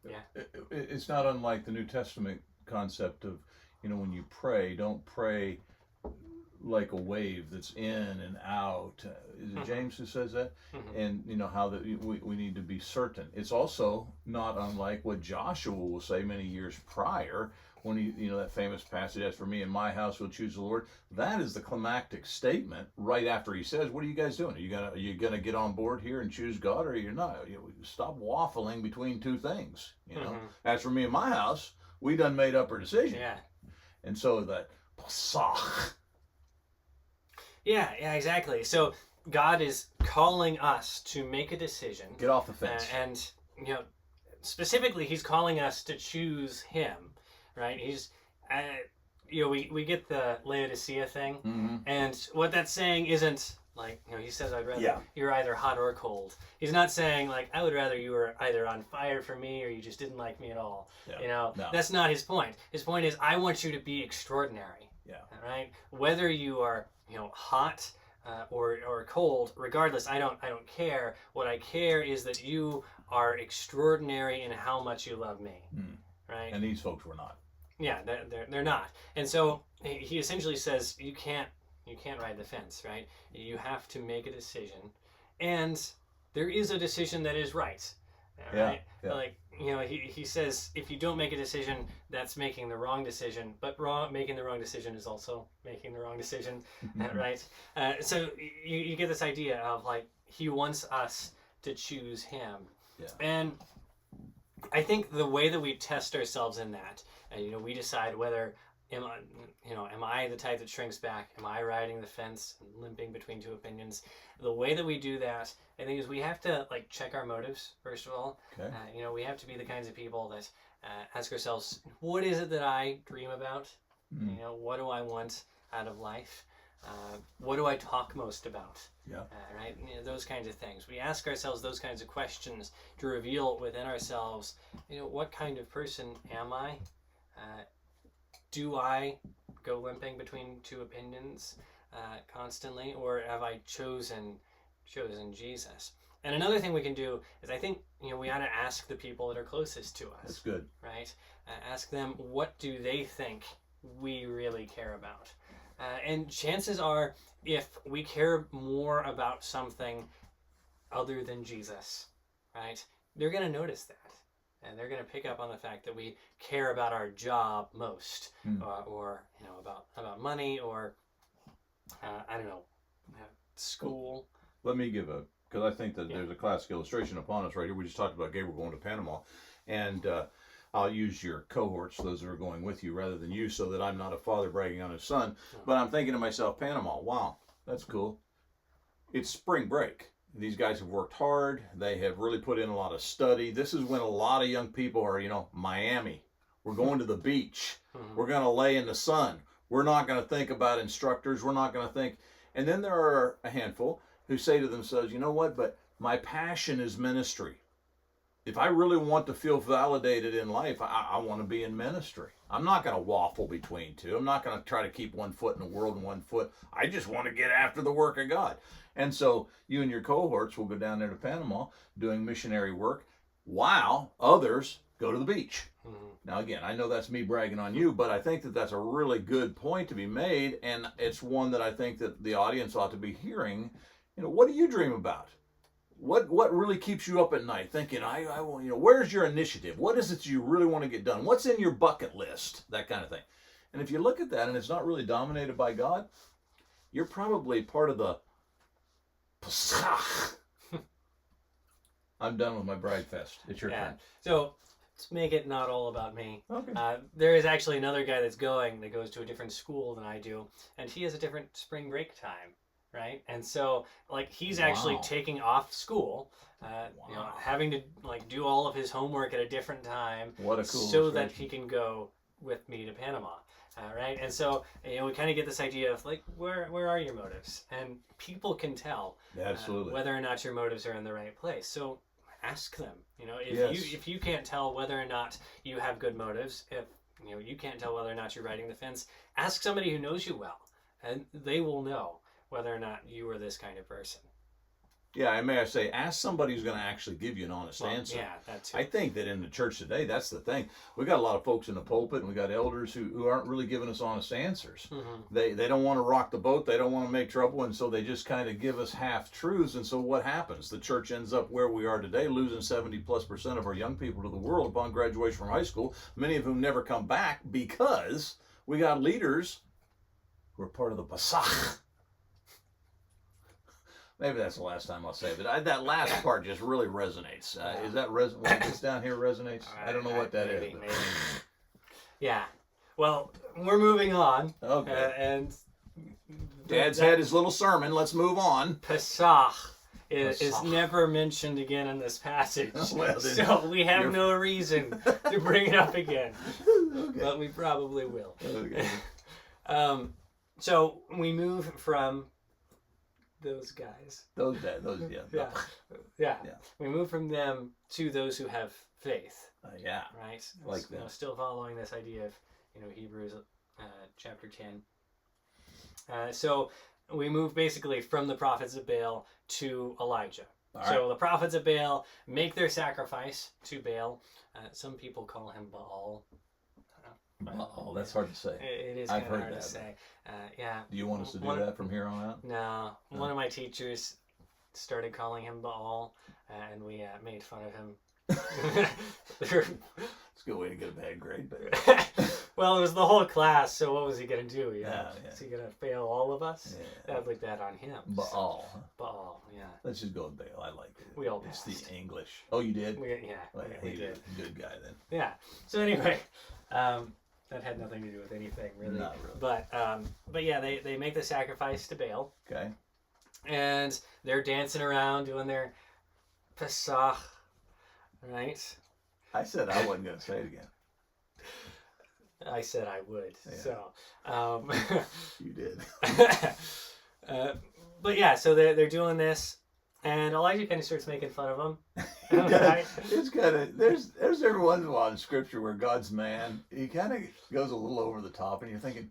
[SPEAKER 1] yeah.
[SPEAKER 2] It's not unlike the New Testament concept of, when you pray, don't pray like a wave that's in and out. it James who says that?
[SPEAKER 1] Mm-hmm.
[SPEAKER 2] And you know how that we need to be certain. It's also not unlike what Joshua will say many years prior when he, you know, that famous passage, as for me and my house will choose the Lord. That is the climactic statement right after he says, what are you guys doing? Are you gonna get on board here and choose God, or you're not? Stop waffling between two things. You know, as for me and my house, we done made up our decision.
[SPEAKER 1] Yeah.
[SPEAKER 2] And so that Pasach.
[SPEAKER 1] Yeah, exactly. So God is calling us to make a decision.
[SPEAKER 2] Get off the fence.
[SPEAKER 1] And, you know, specifically, he's calling us to choose him, right? He's, you know, we get the Laodicea thing. And what that's saying isn't like, you know, he says, I'd rather you're either hot or cold. He's not saying, like, I would rather you were either on fire for me or you just didn't like me at all. Yeah. You know, that's not his point. His point is, I want you to be extraordinary. Yeah. Right? Whether you are, you know, hot or cold, regardless, I don't care. What I care is that you are extraordinary in how much you love me. Right?
[SPEAKER 2] And these folks were not.
[SPEAKER 1] Yeah, they're not. And so he essentially says, you can't ride the fence, right? You have to make a decision, and there is a decision that is right. Right? Yeah. Like, you know, he says, if you don't make a decision, that's making the wrong decision. But making the wrong decision is also making the wrong decision, right? So you get this idea of, like, he wants us to choose him. Yeah. And I think the way that we test ourselves in that, you know, we decide whether am I the type that shrinks back? Am I riding the fence and limping between two opinions? The way that we do that, I think, is we have to, like, check our motives, first of all. Okay. You know, we have to be the kinds of people that ask ourselves, what is it that I dream about? You know, what do I want out of life? What do I talk most about? Yeah. Right? You know, those kinds of things. We ask ourselves those kinds of questions to reveal within ourselves, you know, what kind of person am I? Do I go limping between two opinions constantly, or have I chosen Jesus? And another thing we can do is, I think, you know, we ought to ask the people that are closest to us.
[SPEAKER 2] That's good.
[SPEAKER 1] Right? Ask them, what do they think we really care about? And chances are, if we care more about something other than Jesus, right, they're going to notice that. And they're going to pick up on the fact that we care about our job most, or you know, about money, or I don't know, school.
[SPEAKER 2] Let me give because I think that there's a classic illustration upon us right here. We just talked about Gabriel going to Panama, and I'll use your cohorts, those that are going with you, rather than you, so that I'm not a father bragging on his son. But I'm thinking to myself, Panama, wow, that's cool. It's spring break. These guys have worked hard. They have really put in a lot of study. This is when a lot of young people are, you know, Miami. We're going to the beach. We're going to lay in the sun. We're not going to think about instructors. We're not going to think. And then there are a handful who say to themselves, you know what, but my passion is ministry. If I really want to feel validated in life, I want to be in ministry. I'm not going to waffle between two. I'm not going to try to keep one foot in the world and one foot. I just want to get after the work of God. And so you and your cohorts will go down there to Panama doing missionary work while others go to the beach. Now, again, I know that's me bragging on you, but I think that that's a really good point to be made, and it's one that I think that the audience ought to be hearing. You know, what do you dream about? What really keeps you up at night thinking, I want, you know, where's your initiative? What is it you really want to get done? What's in your bucket list? That kind of thing. And if you look at that and it's not really dominated by God, you're probably part of the Pasach. I'm done with my bride fest. It's your turn.
[SPEAKER 1] So let's make it not all about me.
[SPEAKER 2] Okay.
[SPEAKER 1] There is actually another guy that goes to a different school than I do, and he has a different spring break time. Right, and so, like, he's actually taking off school, you know, having to, like, do all of his homework at a different time.
[SPEAKER 2] What a cool
[SPEAKER 1] so that he can go with me to Panama. Right, and so, you know, we kind of get this idea of, like, where are your motives? And people can tell whether or not your motives are in the right place. So ask them. You know, if you can't tell whether or not you have good motives, if you know you can't tell whether or not you're riding the fence, ask somebody who knows you well, and they will know whether or not you are this kind of person.
[SPEAKER 2] Yeah, I may say, ask somebody who's going to actually give you an honest answer.
[SPEAKER 1] Yeah, that too.
[SPEAKER 2] I think that in the church today, that's the thing. We got a lot of folks in the pulpit, and we got elders who aren't really giving us honest answers. They don't want to rock the boat. They don't want to make trouble, and so they just kind of give us half truths. And so what happens? The church ends up where we are today, losing 70+% of our young people to the world upon graduation from high school, many of whom never come back because we got leaders who are part of the Pasach. Maybe that's the last time I'll say it, but that last part just really resonates. Is that when it gets down here resonates? I don't know what that is.
[SPEAKER 1] Maybe. Yeah. Well, we're moving on.
[SPEAKER 2] Okay.
[SPEAKER 1] And
[SPEAKER 2] Dad's had his little sermon. Let's move on.
[SPEAKER 1] Pesach is never mentioned again in this passage.
[SPEAKER 2] Well,
[SPEAKER 1] so we have no reason to bring it up again. Okay. But we probably will.
[SPEAKER 2] Okay.
[SPEAKER 1] So we move from those guys. Yeah. We move from them to those who have faith.
[SPEAKER 2] Yeah.
[SPEAKER 1] Right.
[SPEAKER 2] Like
[SPEAKER 1] still following this idea of Hebrews chapter 10. So we move basically from the prophets of Baal to Elijah. All right. So the prophets of Baal make their sacrifice to Baal. Some people call him Baal.
[SPEAKER 2] Oh, that's hard to say.
[SPEAKER 1] It is kind of hard to say. Yeah.
[SPEAKER 2] Do you want us to do that from here on out?
[SPEAKER 1] No. One of my teachers started calling him Baal, and we made fun of him.
[SPEAKER 2] It's a good way to get a bad grade. But...
[SPEAKER 1] Well, it was the whole class, so what was he going to do?
[SPEAKER 2] Yeah.
[SPEAKER 1] Is he going to fail all of us?
[SPEAKER 2] Yeah.
[SPEAKER 1] I'd like that on him.
[SPEAKER 2] Baal.
[SPEAKER 1] Baal, yeah.
[SPEAKER 2] Let's just go with Baal. I like it.
[SPEAKER 1] We all
[SPEAKER 2] It's
[SPEAKER 1] passed.
[SPEAKER 2] the English. Oh, you did?
[SPEAKER 1] We did.
[SPEAKER 2] Good guy then.
[SPEAKER 1] Yeah. So anyway, that had nothing to do with anything, really.
[SPEAKER 2] Not really.
[SPEAKER 1] But yeah, they make the sacrifice to Baal.
[SPEAKER 2] Okay.
[SPEAKER 1] And they're dancing around doing their Pesach, right?
[SPEAKER 2] I said I wasn't going to say it again.
[SPEAKER 1] I said I would. Yeah. So.
[SPEAKER 2] You did.
[SPEAKER 1] But yeah, so they're doing this, and Elijah kind of starts making fun of them.
[SPEAKER 2] Right? It's kind of there's every once in a while in Scripture where God's man, he kind of goes a little over the top, and you're thinking,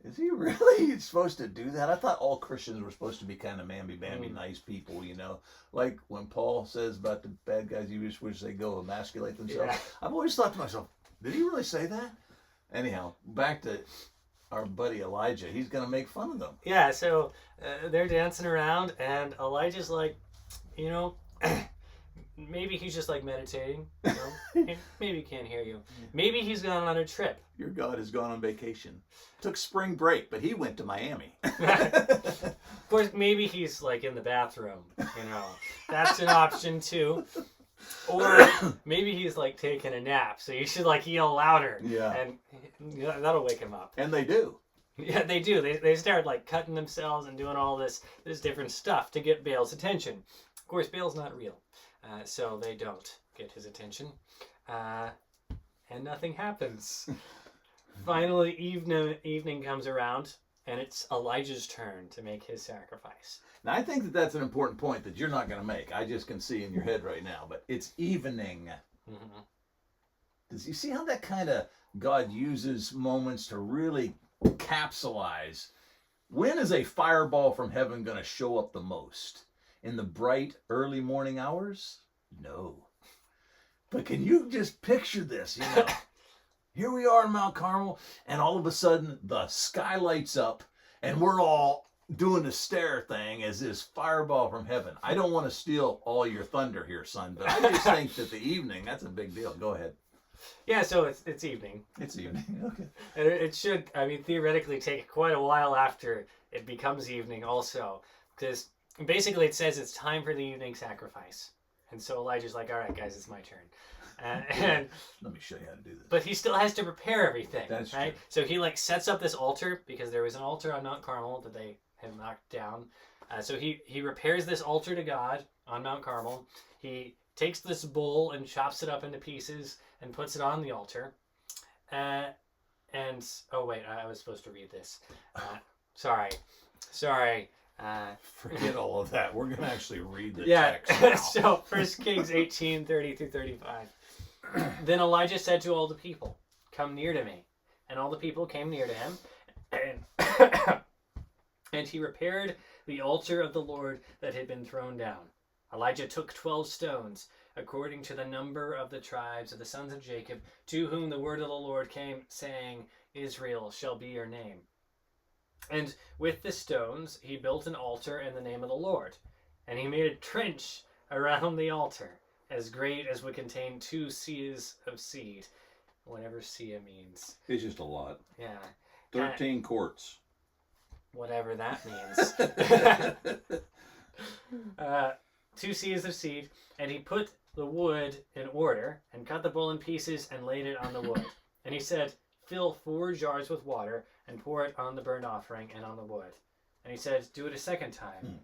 [SPEAKER 2] is he really supposed to do that? I thought all Christians were supposed to be kind of mamby-bamby nice people, like when Paul says about the bad guys, you just wish they go emasculate themselves. Yeah. I've always thought to myself, did he really say that? Anyhow, back to our buddy Elijah. He's going to make fun of them. Yeah, so
[SPEAKER 1] they're dancing around, and Elijah's like, maybe he's just like meditating. Maybe he can't hear you. Maybe he's gone on a trip.
[SPEAKER 2] Your God has gone on vacation. Took spring break, but he went to Miami.
[SPEAKER 1] Of course, maybe he's like in the bathroom. That's an option too. Or maybe he's like taking a nap, so you should like yell louder.
[SPEAKER 2] Yeah.
[SPEAKER 1] And that'll wake him up.
[SPEAKER 2] And they do.
[SPEAKER 1] Yeah, they do. They start like cutting themselves and doing all this different stuff to get Baal's attention. Of course, Baal's not real, so they don't get his attention, and nothing happens. Finally, evening comes around, and it's Elijah's turn to make his sacrifice.
[SPEAKER 2] Now, I think that's an important point that you're not going to make. I just can see in your head right now, but it's evening. Mm-hmm. Does you see how that kind of God uses moments to really capsulize? When is a fireball from heaven going to show up the most? In the bright early morning hours? No. But can you just picture this? Here we are in Mount Carmel, and all of a sudden the sky lights up, and we're all doing the stare thing as this fireball from heaven. I don't want to steal all your thunder here, son, but I just think that the evening, that's a big deal. Go ahead.
[SPEAKER 1] Yeah, so it's evening.
[SPEAKER 2] It's evening, okay.
[SPEAKER 1] And it should, theoretically take quite a while after it becomes evening also, because basically it says it's time for the evening sacrifice. And so Elijah's like, all right, guys, it's my turn. And
[SPEAKER 2] let me show you how to do this.
[SPEAKER 1] But he still has to prepare everything.
[SPEAKER 2] That's
[SPEAKER 1] right.
[SPEAKER 2] True.
[SPEAKER 1] So he sets up this altar, because there was an altar on Mount Carmel that they had knocked down. So he repairs this altar to God on Mount Carmel. He takes this bull and chops it up into pieces and puts it on the altar. And oh wait, I was supposed to read this. Sorry.
[SPEAKER 2] Forget all of that. We're going to actually read the text now.
[SPEAKER 1] So 1 Kings 18:30-35. Then Elijah said to all the people, "Come near to me." And all the people came near to him. And he repaired the altar of the Lord that had been thrown down. Elijah took 12 stones, according to the number of the tribes of the sons of Jacob, to whom the word of the Lord came, saying, Israel shall be your name. And with the stones he built an altar in the name of the Lord. And he made a trench around the altar, as great as would contain 2 seahs of seed. Whatever seah means.
[SPEAKER 2] It's just a lot.
[SPEAKER 1] Yeah.
[SPEAKER 2] 13 quarts.
[SPEAKER 1] Whatever that means. 2 seahs of seed. And he put the wood in order, and cut the bull in pieces, and laid it on the wood. And he said, fill 4 jars with water, and pour it on the burnt offering and on the wood. And he said, do it a second time.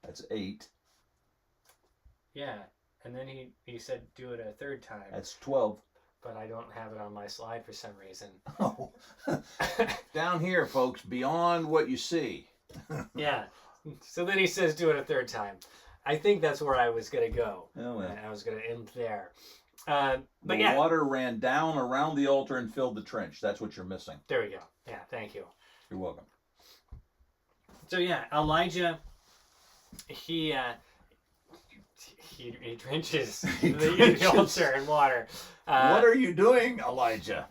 [SPEAKER 2] That's 8.
[SPEAKER 1] Yeah. And then he said, do it a third time.
[SPEAKER 2] That's 12.
[SPEAKER 1] But I don't have it on my slide for some reason.
[SPEAKER 2] Oh. Down here, folks, beyond what you see.
[SPEAKER 1] Yeah. So then he says, do it a third time. I think that's where I was going to go.
[SPEAKER 2] Oh, well.
[SPEAKER 1] I was going to end there.
[SPEAKER 2] The water ran down around the altar and filled the trench. That's what you're missing.
[SPEAKER 1] There we go. Yeah, thank you.
[SPEAKER 2] You're welcome.
[SPEAKER 1] So yeah, Elijah, he drenches the altar in water.
[SPEAKER 2] What are you doing, Elijah?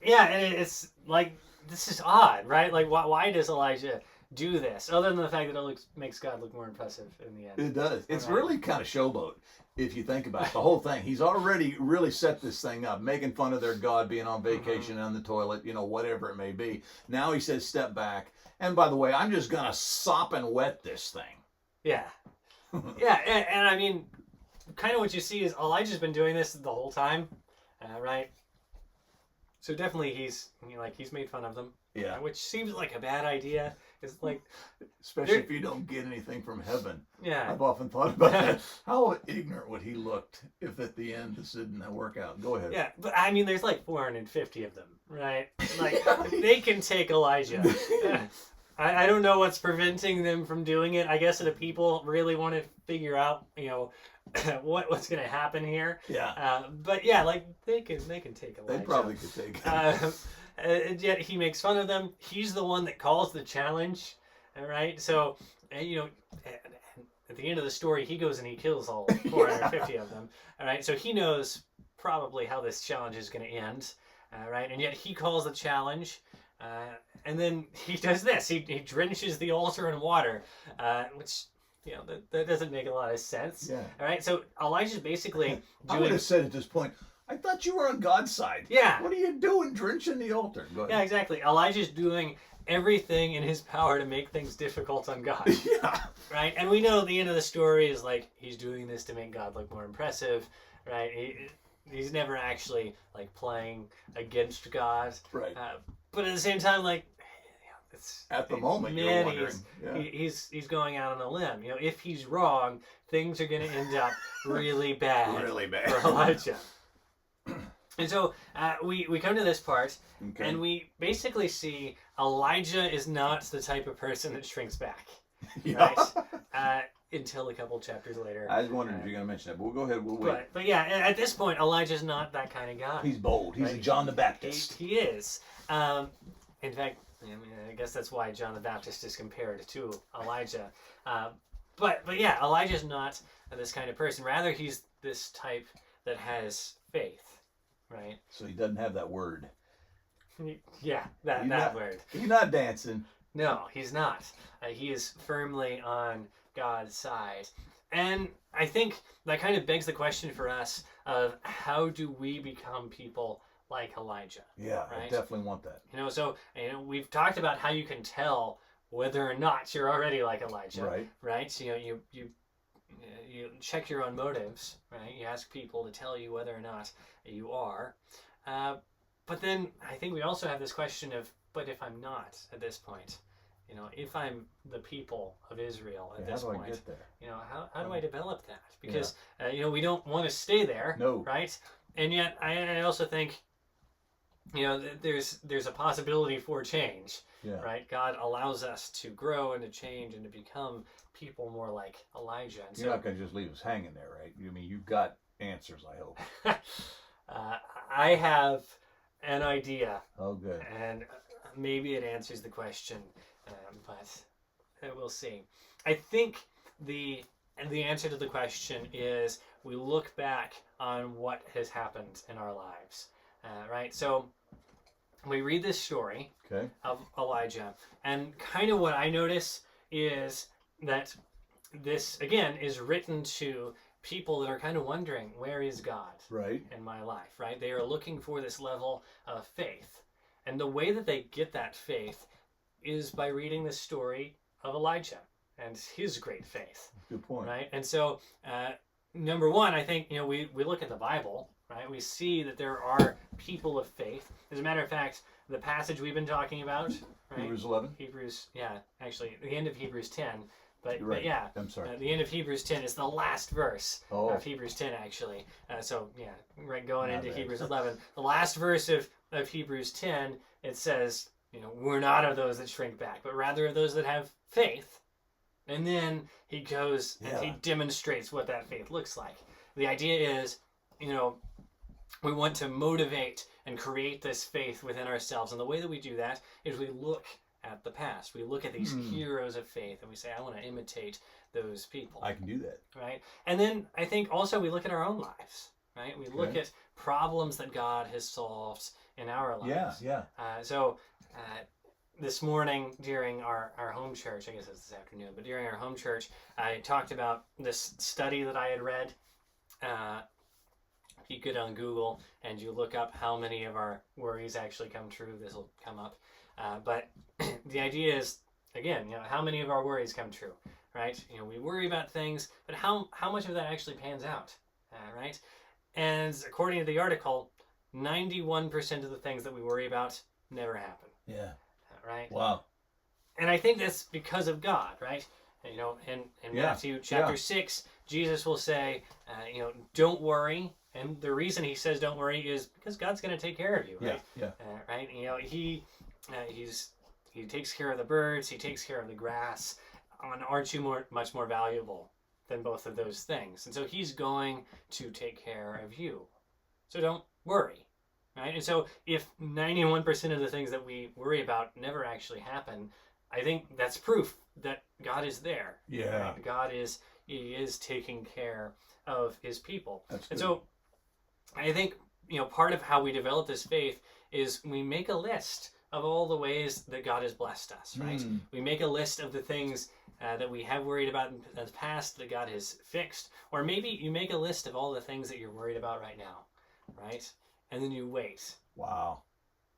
[SPEAKER 1] Yeah, and it's like, this is odd, right? Like, why does Elijah do this? Other than the fact that it makes God look more impressive in the end.
[SPEAKER 2] It does. It's
[SPEAKER 1] right.
[SPEAKER 2] really kind of showboat, if you think about it. The whole thing. He's already really set this thing up, making fun of their God being on vacation on the toilet, whatever it may be. Now he says, step back. And by the way, I'm just going to sop and wet this thing.
[SPEAKER 1] Yeah. Yeah, and I mean, kind of what you see is Elijah's been doing this the whole time, right? So definitely he's made fun of them.
[SPEAKER 2] Yeah.
[SPEAKER 1] Which seems like a bad idea. It's like,
[SPEAKER 2] especially if you don't get anything from heaven.
[SPEAKER 1] Yeah.
[SPEAKER 2] I've often thought about that. How ignorant would he look if at the end this didn't work out? Go ahead.
[SPEAKER 1] Yeah, but I mean, there's like 450 of them, right? Like, they can take Elijah. I don't know what's preventing them from doing it. I guess the people really want to figure out, what's going to happen here.
[SPEAKER 2] Yeah.
[SPEAKER 1] But yeah, like they can take Elijah.
[SPEAKER 2] They probably could take him.
[SPEAKER 1] And yet he makes fun of them. He's the one that calls the challenge, all right? So, at the end of the story, he goes and he kills all 450 of them, all right? So he knows probably how this challenge is going to end, right? And yet he calls the challenge, and then he does this. He drenches the altar in water, which, that doesn't make a lot of sense.
[SPEAKER 2] Yeah.
[SPEAKER 1] All right, so Elijah's basically
[SPEAKER 2] I would have said at this point, I thought you were on God's side.
[SPEAKER 1] Yeah.
[SPEAKER 2] What are you doing drenching the altar? Go ahead.
[SPEAKER 1] Yeah, exactly. Elijah's doing everything in his power to make things difficult on God.
[SPEAKER 2] Yeah.
[SPEAKER 1] Right? And we know the end of the story is like he's doing this to make God look more impressive, right? He's never actually like playing against God.
[SPEAKER 2] Right.
[SPEAKER 1] But at the same time, like, it's
[SPEAKER 2] at the moment,
[SPEAKER 1] man,
[SPEAKER 2] you're wondering.
[SPEAKER 1] He's going out on a limb. If he's wrong, things are going to end up really bad.
[SPEAKER 2] Really bad
[SPEAKER 1] for Elijah. And so we come to this part,
[SPEAKER 2] okay.
[SPEAKER 1] and we basically see Elijah is not the type of person that shrinks back,
[SPEAKER 2] Yeah.
[SPEAKER 1] right? Until a couple chapters later.
[SPEAKER 2] I was wondering if you're going to mention that, but we'll go ahead. We'll wait.
[SPEAKER 1] But yeah, at this point, Elijah's not that kind of guy.
[SPEAKER 2] He's bold. He's
[SPEAKER 1] right?
[SPEAKER 2] a John the Baptist.
[SPEAKER 1] He is. In fact, I guess that's why John the Baptist is compared to Elijah. But yeah, Elijah's not this kind of person. Rather, he's this type that has faith. Right.
[SPEAKER 2] So he doesn't have that word.
[SPEAKER 1] Yeah, that word.
[SPEAKER 2] He's not dancing.
[SPEAKER 1] No, he's not. He is firmly on God's side. And I think that kind of begs the question for us of how do we become people like Elijah?
[SPEAKER 2] Yeah,
[SPEAKER 1] right?
[SPEAKER 2] I definitely want that.
[SPEAKER 1] So we've talked about how you can tell whether or not you're already like Elijah.
[SPEAKER 2] Right.
[SPEAKER 1] Right? So, you check your own motives, right? You ask people to tell you whether or not you are. But then I think we also have this question of, but if I'm not at this point, if I'm the people of Israel at this point,
[SPEAKER 2] how do I get there?
[SPEAKER 1] How do I develop that? Because, we don't want to stay there,
[SPEAKER 2] no.
[SPEAKER 1] right? And yet I also think, there's a possibility for change, right? God allows us to grow and to change and to become people more like Elijah. And
[SPEAKER 2] You're not going to just leave us hanging there, right? You've got answers, I hope.
[SPEAKER 1] I have an idea.
[SPEAKER 2] Oh, good.
[SPEAKER 1] And maybe it answers the question, but we'll see. I think the answer to the question is we look back on what has happened in our lives, right? So we read this story of Elijah, and kind of what I notice is that this, again, is written to people that are kind of wondering, where is God in my life, right? They are looking for this level of faith. And the way that they get that faith is by reading the story of Elijah and his great faith.
[SPEAKER 2] Good point.
[SPEAKER 1] Right? And so, number one, I think, we look at the Bible, right? We see that there are people of faith. As a matter of fact, the passage we've been talking about, right?
[SPEAKER 2] Hebrews 11?
[SPEAKER 1] Hebrews, actually, the end of Hebrews 10. But,
[SPEAKER 2] You're right.
[SPEAKER 1] but yeah,
[SPEAKER 2] I'm sorry.
[SPEAKER 1] The end of Hebrews 10 is the last verse of Hebrews 10, actually. Right, going into Hebrews 11. The last verse of Hebrews 10, it says, we're not of those that shrink back, but rather of those that have faith. And then he goes and he demonstrates what that faith looks like. The idea is, we want to motivate and create this faith within ourselves. And the way that we do that is we look at the past. We look at these heroes of faith and we say, I want to imitate those people.
[SPEAKER 2] I can do that.
[SPEAKER 1] Right? And then I think also we look at our own lives, right? We look at problems that God has solved in our lives. This morning during our home church, I guess it's this afternoon, but during our home church, I talked about this study that I had read. If you get on Google and you look up how many of our worries actually come true, this will come up. But the idea is, again, how many of our worries come true, right? We worry about things, but how much of that actually pans out, right? And according to the article, 91% of the things that we worry about never happen.
[SPEAKER 2] Yeah.
[SPEAKER 1] Right?
[SPEAKER 2] Wow.
[SPEAKER 1] And I think that's because of God, right? In Matthew chapter 6, Jesus will say, don't worry. And the reason he says don't worry is because God's going to take care of you, right? Right? He takes care of the birds. He takes care of the grass. And aren't you much more valuable than both of those things? And so he's going to take care of you. So don't worry. Right? And so if 91% of the things that we worry about never actually happen, I think that's proof that God is there.
[SPEAKER 2] Yeah.
[SPEAKER 1] Right? God is taking care of his people.
[SPEAKER 2] That's
[SPEAKER 1] and
[SPEAKER 2] good.
[SPEAKER 1] So I think, part of how we develop this faith is we make a list of all the ways that God has blessed us, right? We make a list of the things that we have worried about in the past that God has fixed. Or maybe you make a list of all the things that you're worried about right now, right? And then you wait.
[SPEAKER 2] Wow.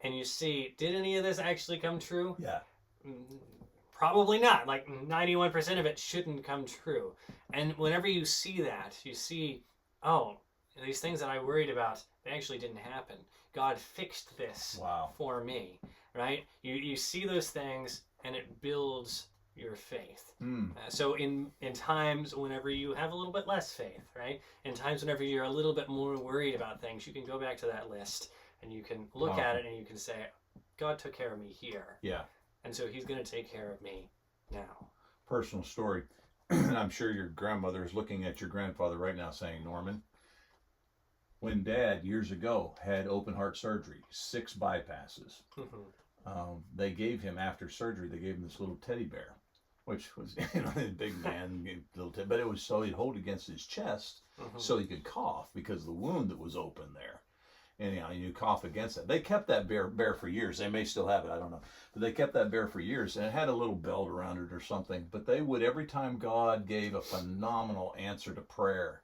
[SPEAKER 1] And you see, did any of this actually come true?
[SPEAKER 2] Yeah.
[SPEAKER 1] Probably not. Like 91% of it shouldn't come true. And whenever you see that, you see, these things that I worried about, they actually didn't happen. God fixed this for me, right? You see those things and it builds your faith. So in times whenever you have a little bit less faith, right? In times whenever you're a little bit more worried about things, you can go back to that list and you can look at it and you can say, God took care of me here.
[SPEAKER 2] Yeah.
[SPEAKER 1] And so he's going to take care of me now.
[SPEAKER 2] Personal story. And I'm sure your grandmother is looking at your grandfather right now saying, Norman, when Dad years ago had open heart surgery, 6 bypasses, they gave him, after surgery, they gave him this little teddy bear, which was, a big man, little but it was so he'd hold against his chest so he could cough because of the wound that was open there. And you cough against it. They kept that bear for years. They may still have it, I don't know. But they kept that bear for years, and it had a little belt around it or something. But they would, every time God gave a phenomenal answer to prayer,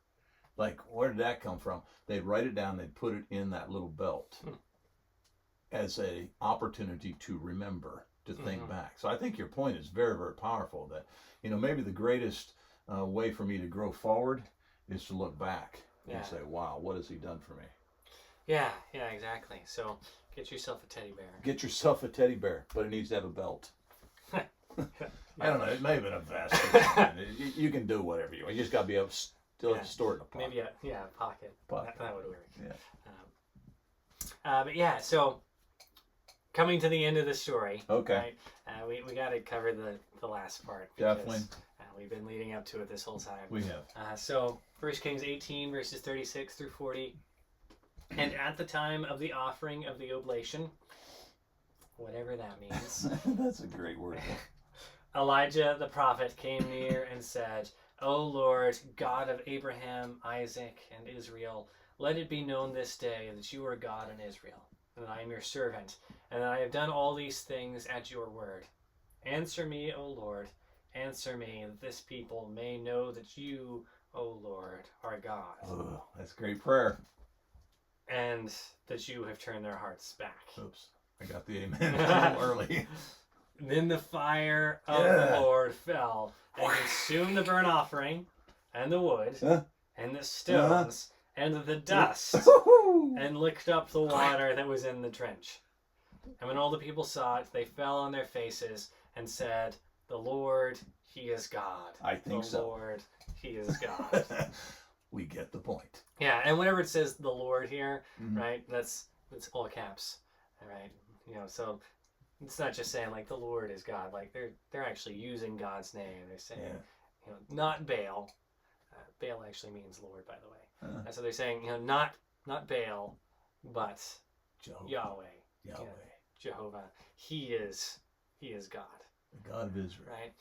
[SPEAKER 2] like, where did that come from? They'd write it down, they'd put it in that little belt as a opportunity to remember, to think back. So I think your point is very, very powerful, that, maybe the greatest way for me to grow forward is to look back and say, wow, what has he done for me?
[SPEAKER 1] Yeah, exactly. So get yourself a teddy bear.
[SPEAKER 2] Get yourself a teddy bear, but it needs to have a belt. I don't know. It may have been a vest. You can do whatever you want. You just got to be able to store it in a pocket.
[SPEAKER 1] Maybe a pocket. That would work.
[SPEAKER 2] Yeah.
[SPEAKER 1] But so coming to the end of the story.
[SPEAKER 2] Okay.
[SPEAKER 1] Right, we got to cover the last part.
[SPEAKER 2] Definitely.
[SPEAKER 1] We've been leading up to it this whole time.
[SPEAKER 2] We have.
[SPEAKER 1] So 1 Kings 18, verses 36 through 40. And at the time of the offering of the oblation, whatever that means.
[SPEAKER 2] That's a great word.
[SPEAKER 1] Elijah the prophet came near and said, O Lord, God of Abraham, Isaac, and Israel, let it be known this day that you are God in Israel, and that I am your servant, and that I have done all these things at your word. Answer me, O Lord, answer me, that this people may know that you, O Lord, are God.
[SPEAKER 2] Oh, that's great prayer.
[SPEAKER 1] And that you have turned their hearts back.
[SPEAKER 2] Oops, I got the amen a little early.
[SPEAKER 1] Then the fire of the Lord fell and consumed the burnt offering, and the wood, and the stones, and the dust, and licked up the water that was in the trench. And when all the people saw it, they fell on their faces and said, The Lord, He is God.
[SPEAKER 2] I think so.
[SPEAKER 1] The Lord, He is God.
[SPEAKER 2] We get the point.
[SPEAKER 1] Yeah, and whenever it says the Lord here, right, that's all caps, right? You know, so it's not just saying like the Lord is God. Like they're actually using God's name. They're saying, you know, not Baal. Baal actually means Lord, by the way. And so they're saying, you know, not Baal, but Yahweh. Jehovah. He is God.
[SPEAKER 2] The God of Israel.
[SPEAKER 1] Right,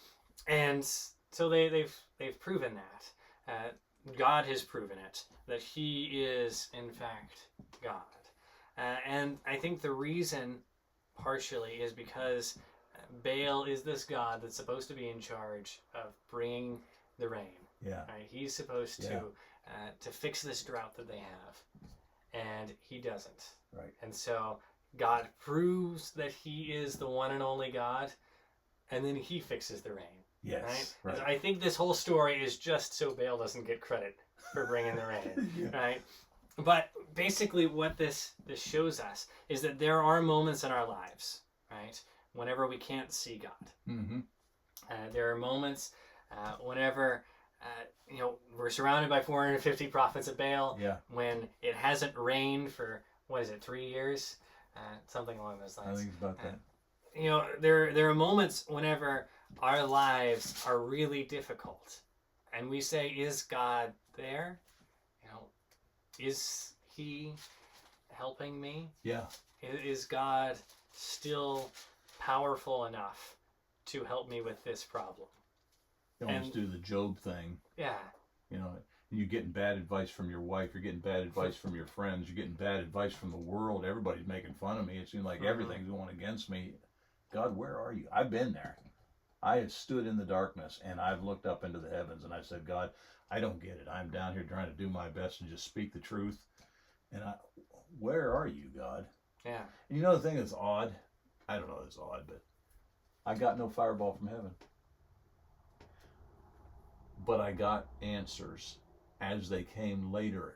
[SPEAKER 1] and so they've proven that. God has proven it, that He is, in fact, God. And I think the reason, partially, is because Baal is this God that's supposed to be in charge of bringing the rain.
[SPEAKER 2] Yeah.
[SPEAKER 1] Right? He's supposed to fix this drought that they have, and He doesn't.
[SPEAKER 2] Right.
[SPEAKER 1] And so God proves that He is the one and only God, and then He fixes the rain.
[SPEAKER 2] Yes.
[SPEAKER 1] Right? I think this whole story is just so Baal doesn't get credit for bringing the rain, right? But basically what this shows us is that there are moments in our lives, right, whenever we can't see God.
[SPEAKER 2] Mm-hmm.
[SPEAKER 1] There are moments whenever, you know, we're surrounded by 450 prophets of Baal, when it hasn't rained for, 3 years? Something along those lines.
[SPEAKER 2] I think it's about that.
[SPEAKER 1] You know, there are moments whenever our lives are really difficult, and we say, "Is God there? You know, is He helping me?
[SPEAKER 2] Yeah.
[SPEAKER 1] Is God still powerful enough to help me with this problem?"
[SPEAKER 2] You almost do the Job thing.
[SPEAKER 1] Yeah.
[SPEAKER 2] You know, you're getting bad advice from your wife. You're getting bad advice from your friends. You're getting bad advice from the world. Everybody's making fun of me. It seems like everything's going against me. God, where are you? I've been there. I have stood in the darkness and I've looked up into the heavens and I said, God, I don't get it. I'm down here trying to do my best and just speak the truth. And where are you, God?
[SPEAKER 1] Yeah.
[SPEAKER 2] And you know the thing that's odd? I don't know if it's odd, but I got no fireball from heaven. But I got answers as they came later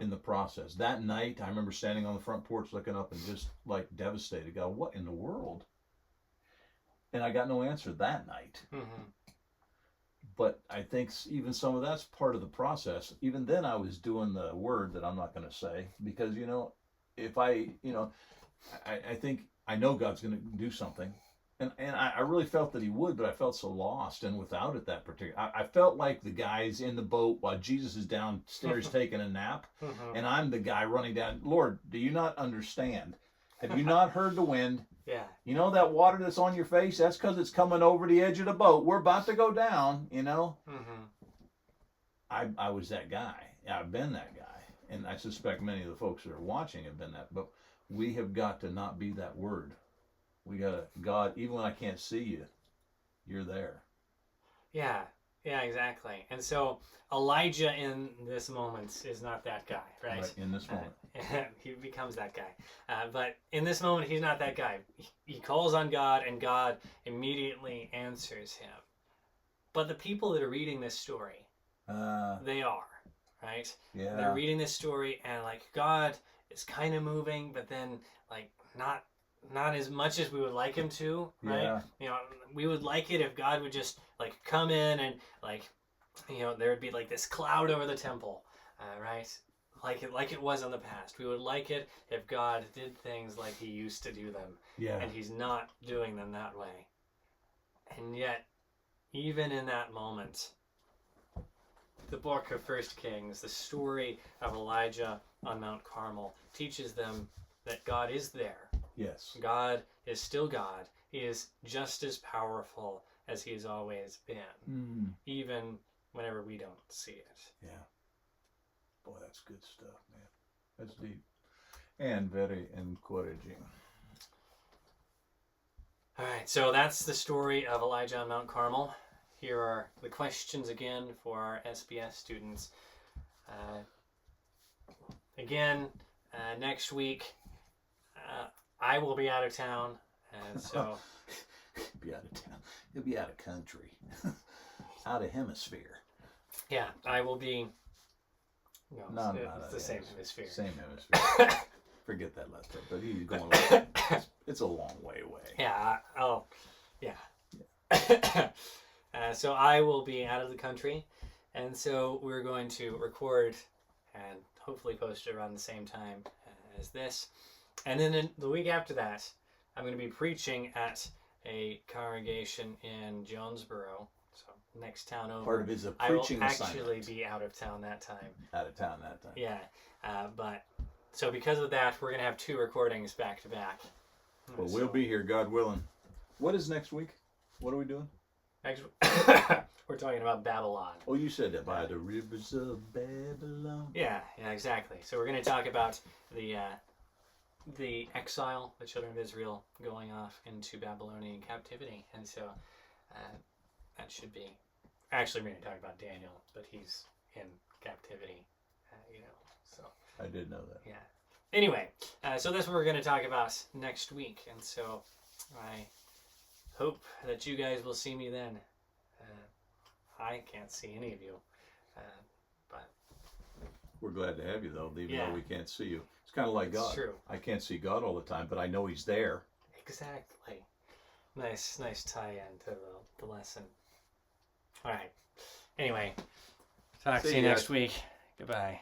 [SPEAKER 2] in the process. That night, I remember standing on the front porch looking up and just like devastated. God, what in the world? And I got no answer that night. But I think even some of that's part of the process. Even then I was doing the word that I'm not going to say, because, you know, if I think I know God's going to do something. And I really felt that He would, but I felt so lost and without it that particular. I felt like the guys in the boat while Jesus is downstairs taking a nap, and I'm the guy running down. Lord, do you not understand? Have you not heard the wind?
[SPEAKER 1] Yeah.
[SPEAKER 2] You know that water that's on your face? That's because it's coming over the edge of the boat. We're about to go down, you know? I was that guy. I've been that guy. And I suspect many of the folks that are watching have been that. But we have got to not be that word. We got to, God, even when I can't see you, you're there.
[SPEAKER 1] Yeah. Yeah, exactly. And so Elijah in this moment is not that guy, right?
[SPEAKER 2] In this moment.
[SPEAKER 1] He becomes that guy. But in this moment, he's not that guy. He calls on God, and God immediately answers him. But the people that are reading this story, they are, right?
[SPEAKER 2] Yeah.
[SPEAKER 1] They're reading this story, and like God is kind of moving, but then like not as much as we would like Him to, right?
[SPEAKER 2] Yeah.
[SPEAKER 1] You know, we would like it if God would just like come in and like, you know, there would be like this cloud over the temple, right? Like it was in the past. We would like it if God did things like He used to do them.
[SPEAKER 2] Yeah.
[SPEAKER 1] And He's not doing them that way. And yet, even in that moment, the book of 1 Kings, the story of Elijah on Mount Carmel, teaches them that God is there.
[SPEAKER 2] Yes.
[SPEAKER 1] God is still God. He is just as powerful as he has always been, even whenever we don't see it.
[SPEAKER 2] Yeah. Boy, that's good stuff, man. That's deep. And very encouraging.
[SPEAKER 1] All right, so that's the story of Elijah on Mount Carmel. Here are the questions again for our SBS students. Next week, I will be out of town, and so...
[SPEAKER 2] Be out of town. You'll be out of country. Out of hemisphere.
[SPEAKER 1] Yeah, I will be...
[SPEAKER 2] No,
[SPEAKER 1] it's the same hemisphere.
[SPEAKER 2] Same hemisphere. Forget that last part, but he's going like, it's a long way away.
[SPEAKER 1] Yeah, so I will be out of the country, and so we're going to record and hopefully post it around the same time as this. And then the week after that, I'm going to be preaching at a congregation in Jonesboro, so next town over.
[SPEAKER 2] Part of his preaching
[SPEAKER 1] I will
[SPEAKER 2] assignment.
[SPEAKER 1] actually be out of town that time.
[SPEAKER 2] Out of town that time.
[SPEAKER 1] Yeah, so because of that, we're going to have 2 recordings back to back.
[SPEAKER 2] Well, we'll be here, God willing. What is next week? What are we doing?
[SPEAKER 1] We're talking about Babylon.
[SPEAKER 2] Oh, you said that, by the rivers of Babylon.
[SPEAKER 1] Yeah, exactly. So we're going to talk about the exile, the children of Israel going off into Babylonian captivity. And so that should be... Actually, we're going to talk about Daniel, but he's in captivity, so...
[SPEAKER 2] I did know that.
[SPEAKER 1] Yeah. Anyway, so that's what we're going to talk about next week. And so I hope that you guys will see me then. I can't see any of you, but...
[SPEAKER 2] We're glad to have you, though, even
[SPEAKER 1] Yeah.
[SPEAKER 2] though we can't see you. It's kind of like God.
[SPEAKER 1] It's true.
[SPEAKER 2] I can't see God all the time, but I know He's there.
[SPEAKER 1] Exactly. Nice tie-in to the lesson. All right. Anyway, talk to you next week. Goodbye.